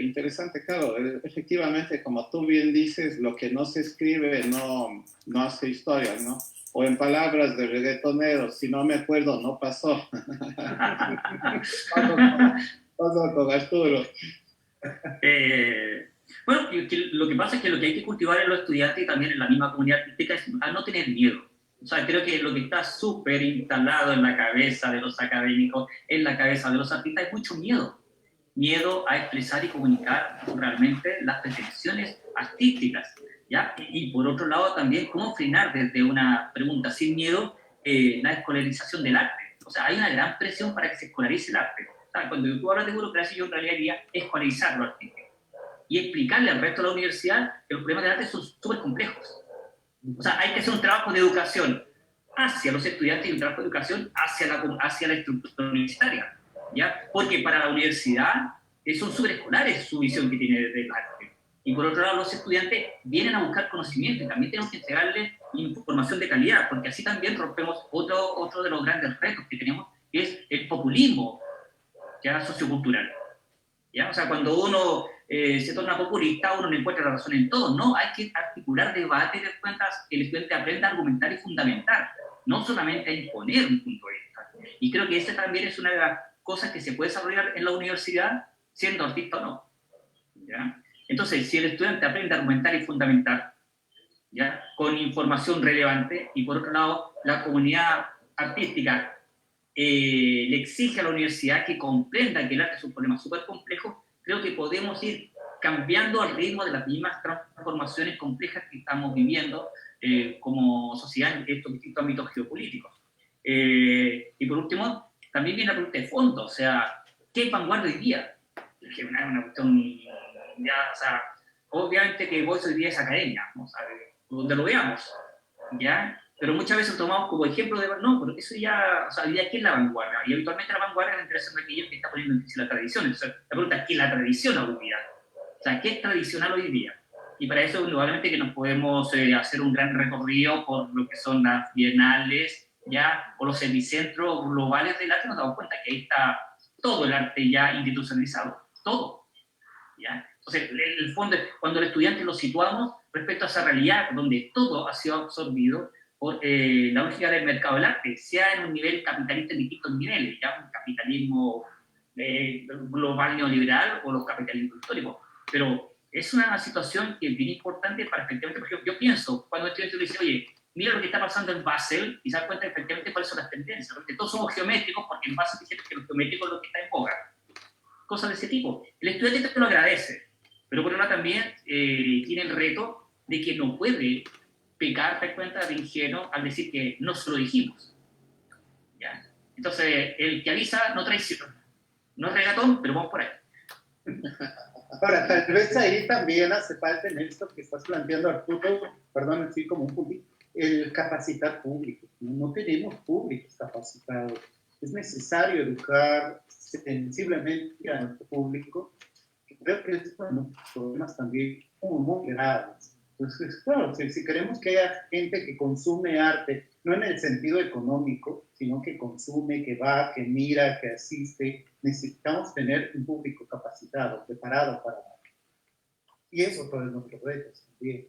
interesante, claro, efectivamente, como tú bien dices, lo que no se escribe no hace historia, ¿no? O en palabras de reggaetoneros, si no me acuerdo, no pasó. Pasó con Arturo. Bueno, lo que pasa es que lo que hay que cultivar en los estudiantes y también en la misma comunidad artística es a no tener miedo. O sea, creo que lo que está súper instalado en la cabeza de los académicos, en la cabeza de los artistas, es mucho miedo. Miedo a expresar y comunicar realmente las pretensiones artísticas, ¿ya? Y por otro lado también, cómo frenar desde una pregunta sin miedo la escolarización del arte. O sea, hay una gran presión para que se escolarice el arte. O sea, cuando tú hablas de burocracia, yo en realidad diría escolarizar lo artístico y explicarle al resto de la universidad que los problemas del arte son súper complejos. O sea, hay que hacer un trabajo de educación hacia los estudiantes y un trabajo de educación hacia la estructura universitaria, ¿ya? Porque para la universidad son superescolares su visión que tiene del arte. Y por otro lado, los estudiantes vienen a buscar conocimiento y también tenemos que entregarles información de calidad, porque así también rompemos otro de los grandes retos que tenemos, que es el populismo, ya sociocultural. ¿Ya? O sea, cuando uno se torna populista, uno no encuentra la razón en todo. No, hay que articular debate de cuentas, que el estudiante aprenda a argumentar y fundamentar, no solamente a imponer un punto de vista. Y creo que esa también es una de las cosas que se puede desarrollar en la universidad, siendo artista o no. ¿Ya? Entonces, si el estudiante aprende a argumentar y fundamentar, ¿ya? Con información relevante, y por otro lado, la comunidad artística le exige a la universidad que comprenda que el arte es un problema súper complejo, creo que podemos ir cambiando al ritmo de las mismas transformaciones complejas que estamos viviendo como sociedad en estos distintos ámbitos geopolíticos. Y por último, también viene la pregunta de fondo, o sea, ¿qué es vanguardia hoy día? Es una cuestión, ya, o sea, obviamente que Voice hoy día es academia, ¿no? O sea, donde lo veamos, ¿ya? Pero muchas veces lo tomamos como ejemplo de, no, pero eso ya, o sea, hoy día, ¿qué es la vanguardia? Y habitualmente la vanguardia es la interés de aquellos que está poniendo en crisis la tradición. Entonces, la pregunta es, ¿qué es la tradición hoy día? O sea, ¿qué es tradicional hoy día? Y para eso, indudablemente, que nos podemos hacer un gran recorrido por lo que son las bienales, ya, o los semicentros globales del arte, nos damos cuenta que ahí está todo el arte ya institucionalizado, todo, ¿ya? Entonces, el fondo es cuando el estudiante lo situamos respecto a esa realidad donde todo ha sido absorbido por la lógica del mercado del arte, sea en un nivel capitalista en distintos niveles, ya un capitalismo global neoliberal o los capitalismos históricos. Pero es una situación que es bien importante para efectivamente, por ejemplo, yo pienso, cuando el estudiante dice, oye, mira lo que está pasando en Basel, y se da cuenta efectivamente cuáles son las tendencias, porque todos somos geométricos, porque en Basel dicen que lo geométrico es lo que está en boga. Cosas de ese tipo. El estudiante te lo agradece, pero por otro lado también tiene el reto de que no puede pecar, te cuenta, de ingenuo al decir que no se lo dijimos. ¿Ya? Entonces, el que avisa no traiciona. No es regatón, pero vamos por ahí. Ahora, tal vez ahí también hace falta en esto que estás planteando, Arturo, perdón, así como un puntito, el capacitar público. No tenemos públicos capacitados. Es necesario educar sensiblemente a nuestro público. Creo que es uno de los problemas también muy graves. Entonces, claro, si queremos que haya gente que consume arte, no en el sentido económico, sino que consume, que va, que mira, que asiste, necesitamos tener un público capacitado, preparado para arte. Y eso todos nuestros retos también.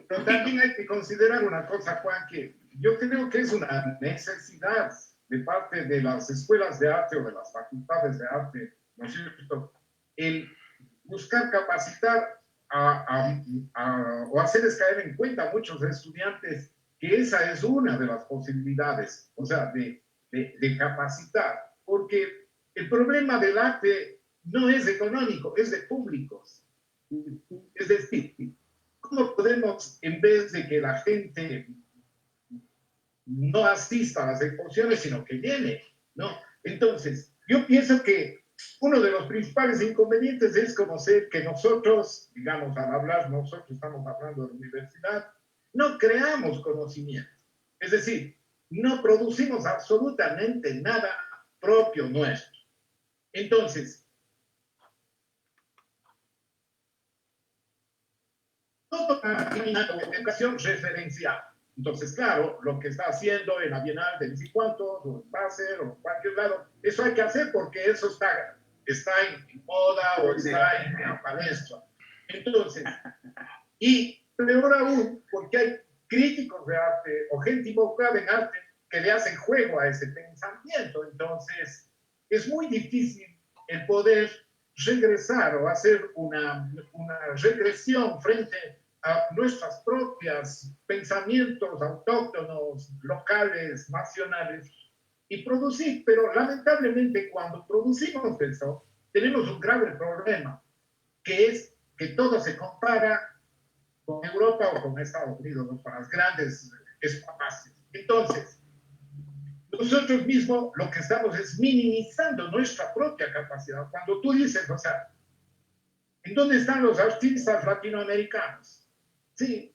Pero también hay que considerar una cosa, Juan, que yo creo que es una necesidad de parte de las escuelas de arte o de las facultades de arte, ¿no es cierto?, el buscar capacitar o hacerles caer en cuenta a muchos estudiantes que esa es una de las posibilidades, o sea, de capacitar, porque el problema del arte no es económico, es de públicos. Es decir, ¿cómo podemos, en vez de que la gente no asista a las exposiciones, sino que llene, ¿no? Entonces, yo pienso que uno de los principales inconvenientes es conocer que nosotros, digamos, al hablar, nosotros estamos hablando de la universidad, no creamos conocimiento. Es decir, no producimos absolutamente nada propio nuestro. Entonces, todo una educación referencial. Entonces, claro, lo que está haciendo en la Bienal de Ni Cuántos, o en Basel, o en cualquier lado, eso hay que hacer porque eso está en moda o está en la palestra. Entonces, y peor aún, porque hay críticos de arte o gente involucrada en arte que le hacen juego a ese pensamiento. Entonces, es muy difícil el poder regresar o hacer una regresión frente a nuestros propios pensamientos autóctonos, locales, nacionales, y producir. Pero lamentablemente cuando producimos eso, tenemos un grave problema, que es que todo se compara con Europa o con Estados Unidos, ¿no?, con las grandes espacios. Entonces, nosotros mismos lo que estamos es minimizando nuestra propia capacidad. Cuando tú dices, o sea, ¿en dónde están los artistas latinoamericanos? Sí,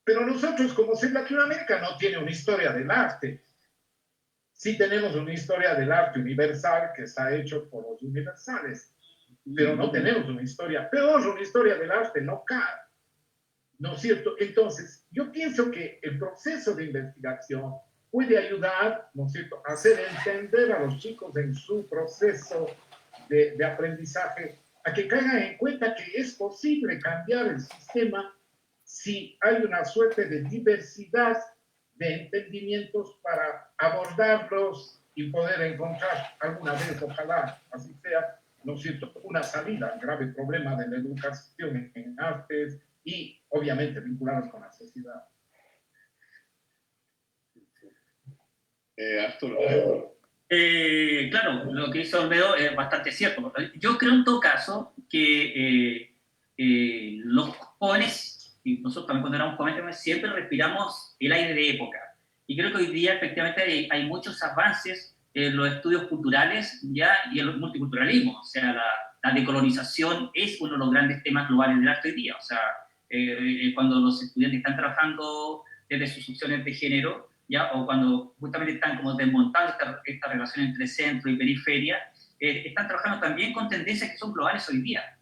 pero nosotros, como si Latinoamérica no tiene una historia del arte, sí tenemos una historia del arte universal que está hecho por los universales, pero no tenemos una historia, peor, una historia del arte local, ¿no es cierto? Entonces, yo pienso que el proceso de investigación puede ayudar, ¿no es cierto?, a hacer entender a los chicos en su proceso de aprendizaje, a que caigan en cuenta que es posible cambiar el sistema si hay una suerte de diversidad de entendimientos para abordarlos y poder encontrar alguna vez, ojalá así sea, ¿no es cierto?, una salida al grave problema de la educación en artes y obviamente vinculados con la sociedad. Arturo. Claro, lo que dice Olmedo es bastante cierto. Yo creo en todo caso que los jóvenes, y nosotros también cuando éramos jóvenes, siempre respiramos el aire de época. Y creo que hoy día efectivamente hay muchos avances en los estudios culturales ya, y en el multiculturalismo. O sea, la decolonización es uno de los grandes temas globales del arte hoy día. O sea, cuando los estudiantes están trabajando desde sus opciones de género, ¿ya? O cuando justamente están como desmontando esta relación entre centro y periferia, están trabajando también con tendencias que son globales hoy día.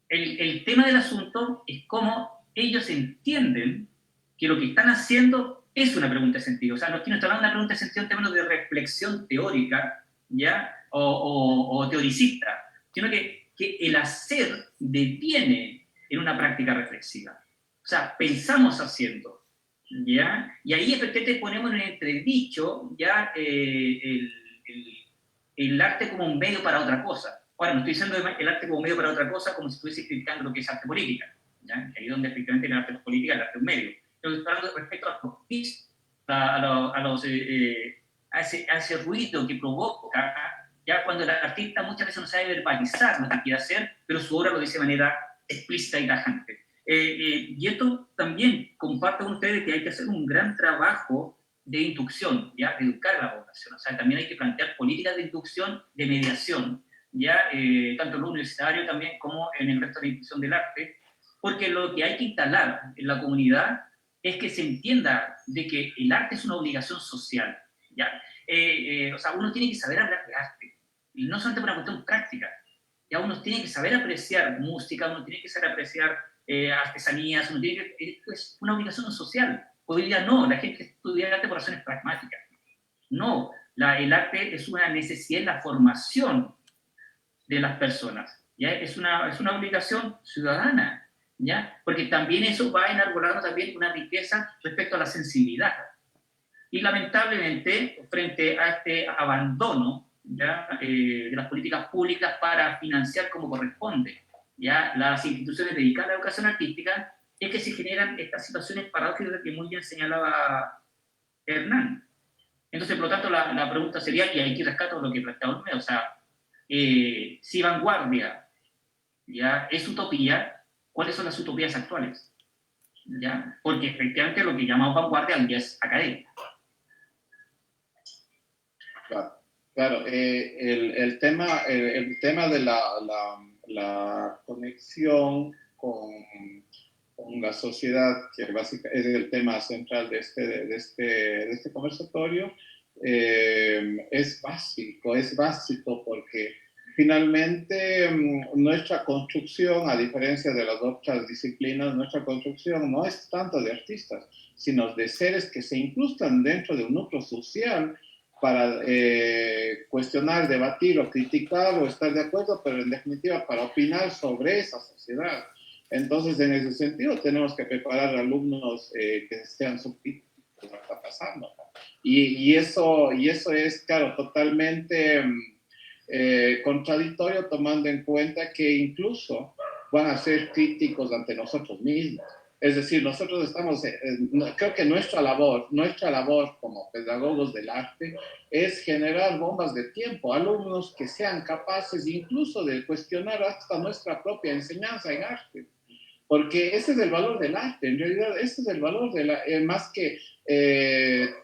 El tema del asunto es cómo ellos entienden que lo que están haciendo es una pregunta de sentido. O sea, no estoy hablando de una pregunta de sentido en términos de reflexión teórica, ¿ya? O teoricista, sino que el hacer deviene en una práctica reflexiva. O sea, pensamos haciendo, ¿ya? Y ahí efectivamente ponemos en entredicho ya el arte como un medio para otra cosa. Ahora, no estoy diciendo el arte como medio para otra cosa como si estuviese criticando lo que es arte política, ¿ya? Ahí es donde efectivamente el arte política es el arte es un medio. Pero estoy hablando respecto a los bits, a ese ruido que provoca, ya cuando el artista muchas veces no sabe verbalizar lo que quiere hacer, pero su obra lo dice de manera explícita y tajante. Y esto también comparto con ustedes que hay que hacer un gran trabajo de inducción, ¿ya? De educar a la población. O sea, también hay que plantear políticas de inducción, de mediación, ¿ya? Tanto en lo universitario también como en el resto de la institución del arte, porque lo que hay que instalar en la comunidad es que se entienda de que el arte es una obligación social, ¿ya? O sea, uno tiene que saber hablar de arte, y no solamente por una cuestión práctica, ya uno tiene que saber apreciar música, uno tiene que saber apreciar artesanías, uno tiene que, es una obligación social. Hoy día no, la gente estudia arte por razones pragmáticas. No, el arte es una necesidad en la formación de las personas, ¿ya? Es una obligación ciudadana, ¿ya? Porque también eso va enarbolando también una riqueza respecto a la sensibilidad. Y lamentablemente, frente a este abandono, ¿ya? De las políticas públicas para financiar como corresponde, ¿ya? Las instituciones dedicadas a la educación artística, es que se generan estas situaciones paradójicas que muy bien señalaba Hernán. Entonces, por lo tanto, la pregunta sería, y aquí rescato lo que planteaba Olmedo, o sea, si vanguardia, ¿ya? Es utopía, ¿cuáles son las utopías actuales? ¿Ya? Porque efectivamente lo que llamamos vanguardia hoy día es académica. Claro, el tema de la conexión con la sociedad, que básicamente es el tema central de este conversatorio, es básico porque finalmente nuestra construcción, a diferencia de las otras disciplinas, nuestra construcción no es tanto de artistas, sino de seres que se incrustan dentro de un núcleo social para cuestionar, debatir o criticar o estar de acuerdo, pero en definitiva para opinar sobre esa sociedad. Entonces, en ese sentido, tenemos que preparar alumnos que sean subcríticos de lo que está pasando. Y eso es, claro, totalmente contradictorio, tomando en cuenta que incluso van a ser críticos ante nosotros mismos. Es decir, nosotros estamos, creo que nuestra labor como pedagogos del arte es generar bombas de tiempo, alumnos que sean capaces incluso de cuestionar hasta nuestra propia enseñanza en arte. Porque ese es el valor del arte, en realidad ese es el valor de más que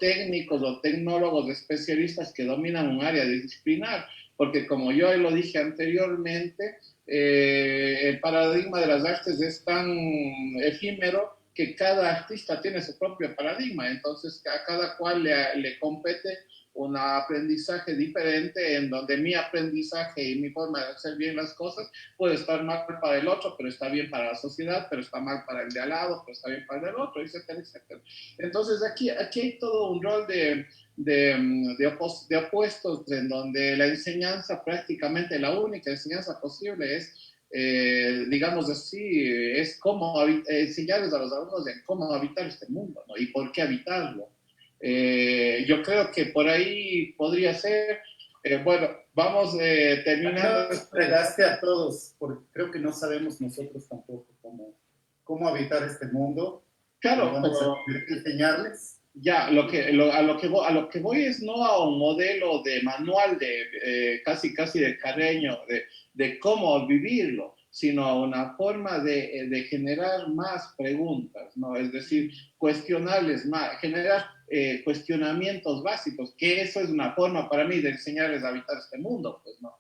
técnicos o tecnólogos especialistas que dominan un área disciplinar, porque como yo lo dije anteriormente, el paradigma de las artes es tan efímero que cada artista tiene su propio paradigma, entonces a cada cual le compete un aprendizaje diferente en donde mi aprendizaje y mi forma de hacer bien las cosas puede estar mal para el otro, pero está bien para la sociedad, pero está mal para el de al lado, pero está bien para el otro, etcétera, etcétera. Entonces aquí hay todo un rol de opuestos en donde la enseñanza, prácticamente la única enseñanza posible es digamos así, es cómo enseñarles a los alumnos de cómo habitar este mundo, ¿no? Y por qué habitarlo. Yo creo que por ahí podría ser, bueno, vamos terminando. Nos fregaste a todos, porque creo que no sabemos nosotros tampoco cómo habitar este mundo. Claro, vamos a tener que enseñarles. Ya, a lo que voy es no a un modelo de manual casi de Carreño, de cómo vivirlo, sino a una forma de generar más preguntas, ¿no? Es decir, cuestionarles más, generar cuestionamientos básicos, que eso es una forma para mí de enseñarles a habitar este mundo, pues, ¿no?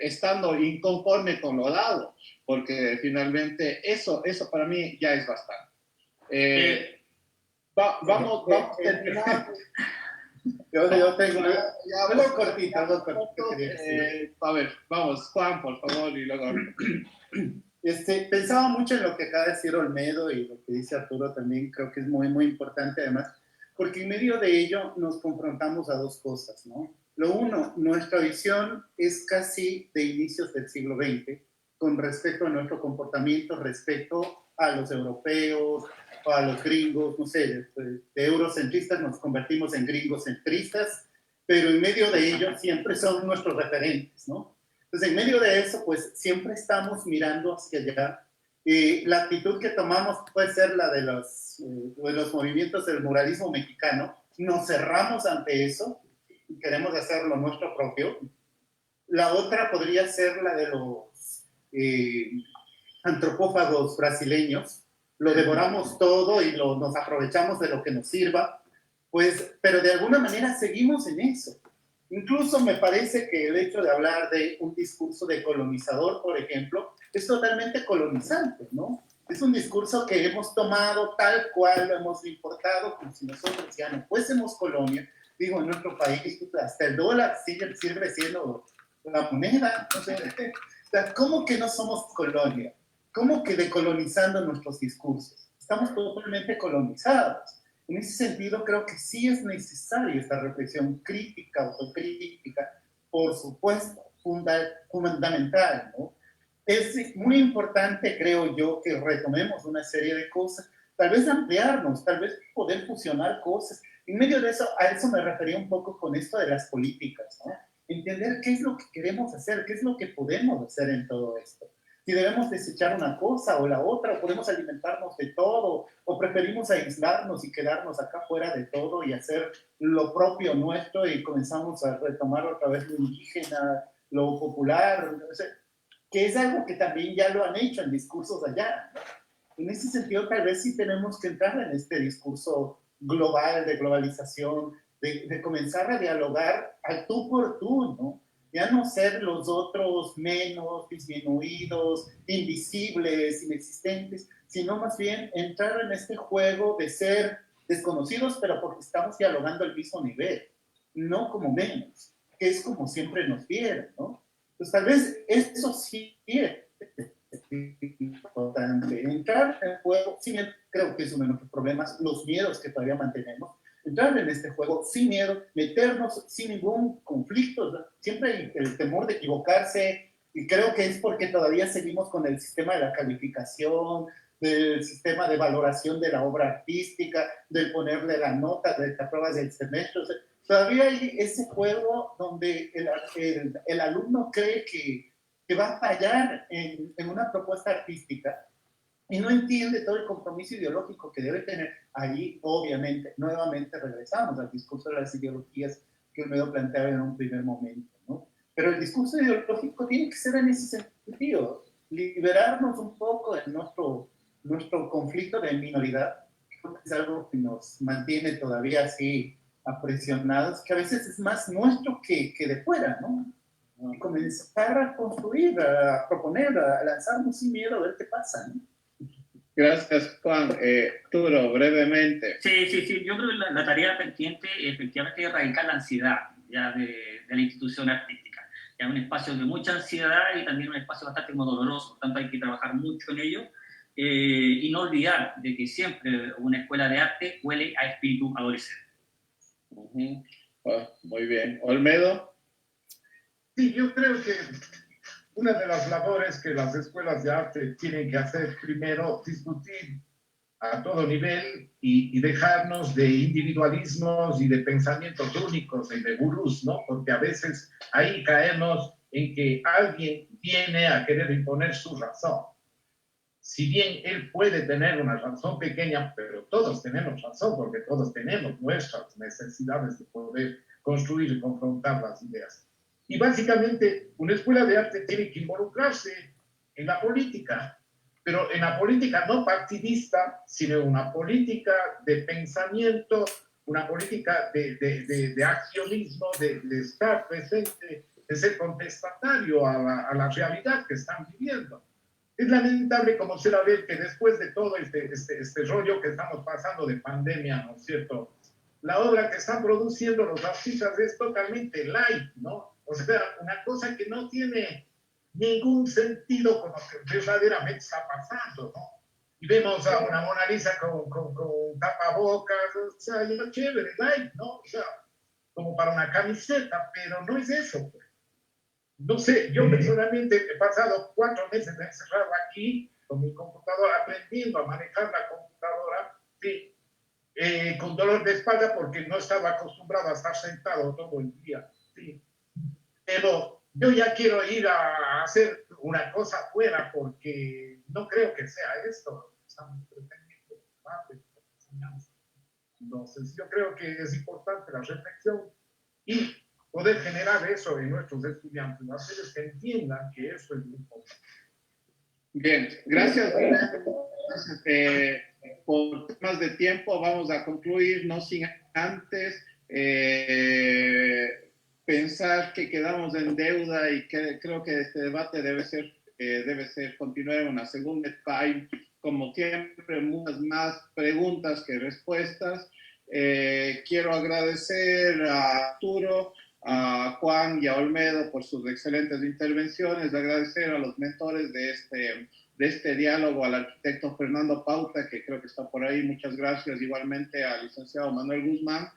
Estando inconforme con lo dado, porque finalmente eso para mí ya es bastante. Vamos a terminar. Yo tengo algo cortito. A ver, vamos, Juan, por favor, y luego. Pensaba mucho en lo que acaba de decir Olmedo y lo que dice Arturo también, creo que es muy, muy importante además, porque en medio de ello nos confrontamos a dos cosas, ¿no? Lo uno, nuestra visión es casi de inicios del siglo XX con respecto a nuestro comportamiento respecto a los europeos, a los gringos, no sé, de eurocentristas nos convertimos en gringocentristas, pero en medio de ello siempre son nuestros referentes, ¿no? Entonces, en medio de eso, pues siempre estamos mirando hacia allá. La actitud que tomamos puede ser la de los movimientos del muralismo mexicano. Nos cerramos ante eso y queremos hacer lo nuestro propio. La otra podría ser la de los antropófagos brasileños. Lo devoramos todo y nos aprovechamos de lo que nos sirva, pues, pero de alguna manera seguimos en eso. Incluso me parece que el hecho de hablar de un discurso de colonizador, por ejemplo, es totalmente colonizante, ¿no? Es un discurso que hemos tomado tal cual, lo hemos importado como si nosotros ya no fuésemos colonia. Digo, en nuestro país hasta el dólar sigue siendo la moneda. O sea, ¿cómo que no somos colonia? ¿Cómo que decolonizando nuestros discursos? Estamos totalmente colonizados. En ese sentido, creo que sí es necesaria esta reflexión crítica, autocrítica, por supuesto, fundamental, ¿no? Es muy importante, creo yo, que retomemos una serie de cosas, tal vez ampliarnos, tal vez poder fusionar cosas. En medio de eso, a eso me refería un poco con esto de las políticas, ¿no? Entender qué es lo que queremos hacer, qué es lo que podemos hacer en todo esto. Si debemos desechar una cosa o la otra, o podemos alimentarnos de todo, o preferimos aislarnos y quedarnos acá fuera de todo y hacer lo propio nuestro y comenzamos a retomar otra vez lo indígena, lo popular, que es algo que también ya lo han hecho en discursos allá. En ese sentido, tal vez sí tenemos que entrar en este discurso global de globalización, de comenzar a dialogar al tú por tú, ¿no? Ya no ser los otros menos, disminuidos, invisibles, inexistentes, sino más bien entrar en este juego de ser desconocidos, pero porque estamos dialogando al mismo nivel, no como menos, que es como siempre nos vieron, ¿no? Pues tal vez eso sí es importante, entrar en el juego, sí, creo que es uno de nuestros problemas, los miedos que todavía mantenemos, entrar en este juego sin miedo, meternos sin ningún conflicto, ¿no? Siempre hay el temor de equivocarse, y creo que es porque todavía seguimos con el sistema de la calificación, del sistema de valoración de la obra artística, del ponerle la nota de las pruebas del semestre. O sea, todavía hay ese juego donde el alumno cree que va a fallar en una propuesta artística y no entiende todo el compromiso ideológico que debe tener. Ahí, obviamente, nuevamente regresamos al discurso de las ideologías que Olmedo planteaba en un primer momento, ¿no? Pero el discurso ideológico tiene que ser en ese sentido, liberarnos un poco de nuestro conflicto de minoridad, creo que es algo que nos mantiene todavía así aprisionados, que a veces es más nuestro que de fuera, ¿no? Y comenzar a construir, a proponer, a lanzarnos sin miedo a ver qué pasa, ¿no? Gracias, Juan. Turo, brevemente. Sí. Yo creo que la tarea pendiente efectivamente es erradicar la ansiedad ya de la institución artística. Es un espacio de mucha ansiedad y también un espacio bastante como doloroso, por tanto hay que trabajar mucho en ello y no olvidar de que siempre una escuela de arte huele a espíritu adolescente. Oh, muy bien. Olmedo. Sí, yo creo que una de las labores que las escuelas de arte tienen que hacer primero, discutir a todo nivel y dejarnos de individualismos y de pensamientos únicos y de gurús, ¿no? Porque a veces ahí caemos en que alguien viene a querer imponer su razón. Si bien él puede tener una razón pequeña, pero todos tenemos razón, porque todos tenemos nuestras necesidades de poder construir y confrontar las ideas. Y básicamente una escuela de arte tiene que involucrarse en la política, pero en la política no partidista, sino una política de pensamiento, una política de accionismo, de estar presente, de ser contestatario a la realidad que están viviendo. Es lamentable como se la ve que después de todo este rollo que estamos pasando de pandemia, ¿no es cierto? La obra que están produciendo los artistas es totalmente light, ¿no? O sea, una cosa que no tiene ningún sentido con lo que verdaderamente está pasando, ¿no? Y vemos a una Mona Lisa con tapabocas, o sea, ya chévere, light, ¿no? O sea, como para una camiseta, pero no es eso, pues. No sé, yo personalmente he pasado 4 meses encerrado aquí con mi computadora, aprendiendo a manejar la computadora, sí, con dolor de espalda porque no estaba acostumbrado a estar sentado todo el día, sí. Pero yo ya quiero ir a hacer una cosa afuera porque no creo que sea esto. Estamos pretendiendo enseñanza. Entonces, yo creo que es importante la reflexión y poder generar eso en nuestros estudiantes, hacerles que entiendan que eso es muy importante. Bien, gracias. Por temas de tiempo vamos a concluir, no sin antes pensar que quedamos en deuda y que creo que este debate debe ser continuar en una segunda time, como siempre, muchas más preguntas que respuestas. Quiero agradecer a Arturo, a Juan y a Olmedo por sus excelentes intervenciones, agradecer a los mentores de este diálogo, al arquitecto Fernando Pauta, que creo que está por ahí, muchas gracias, igualmente al licenciado Manuel Guzmán,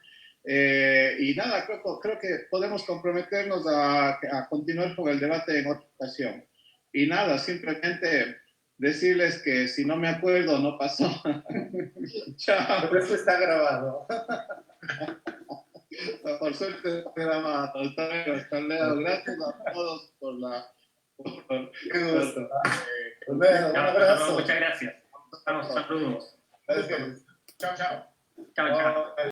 y nada, creo que podemos comprometernos a continuar con el debate en otra ocasión. Y nada, simplemente decirles que si no me acuerdo, no pasó. Chao. Pero eso está grabado. Por suerte está grabado. Hasta luego. Gracias a todos por la... Qué gusto. Un abrazo. Muchas gracias. Saludos. Gracias. Chao, chao. Chao.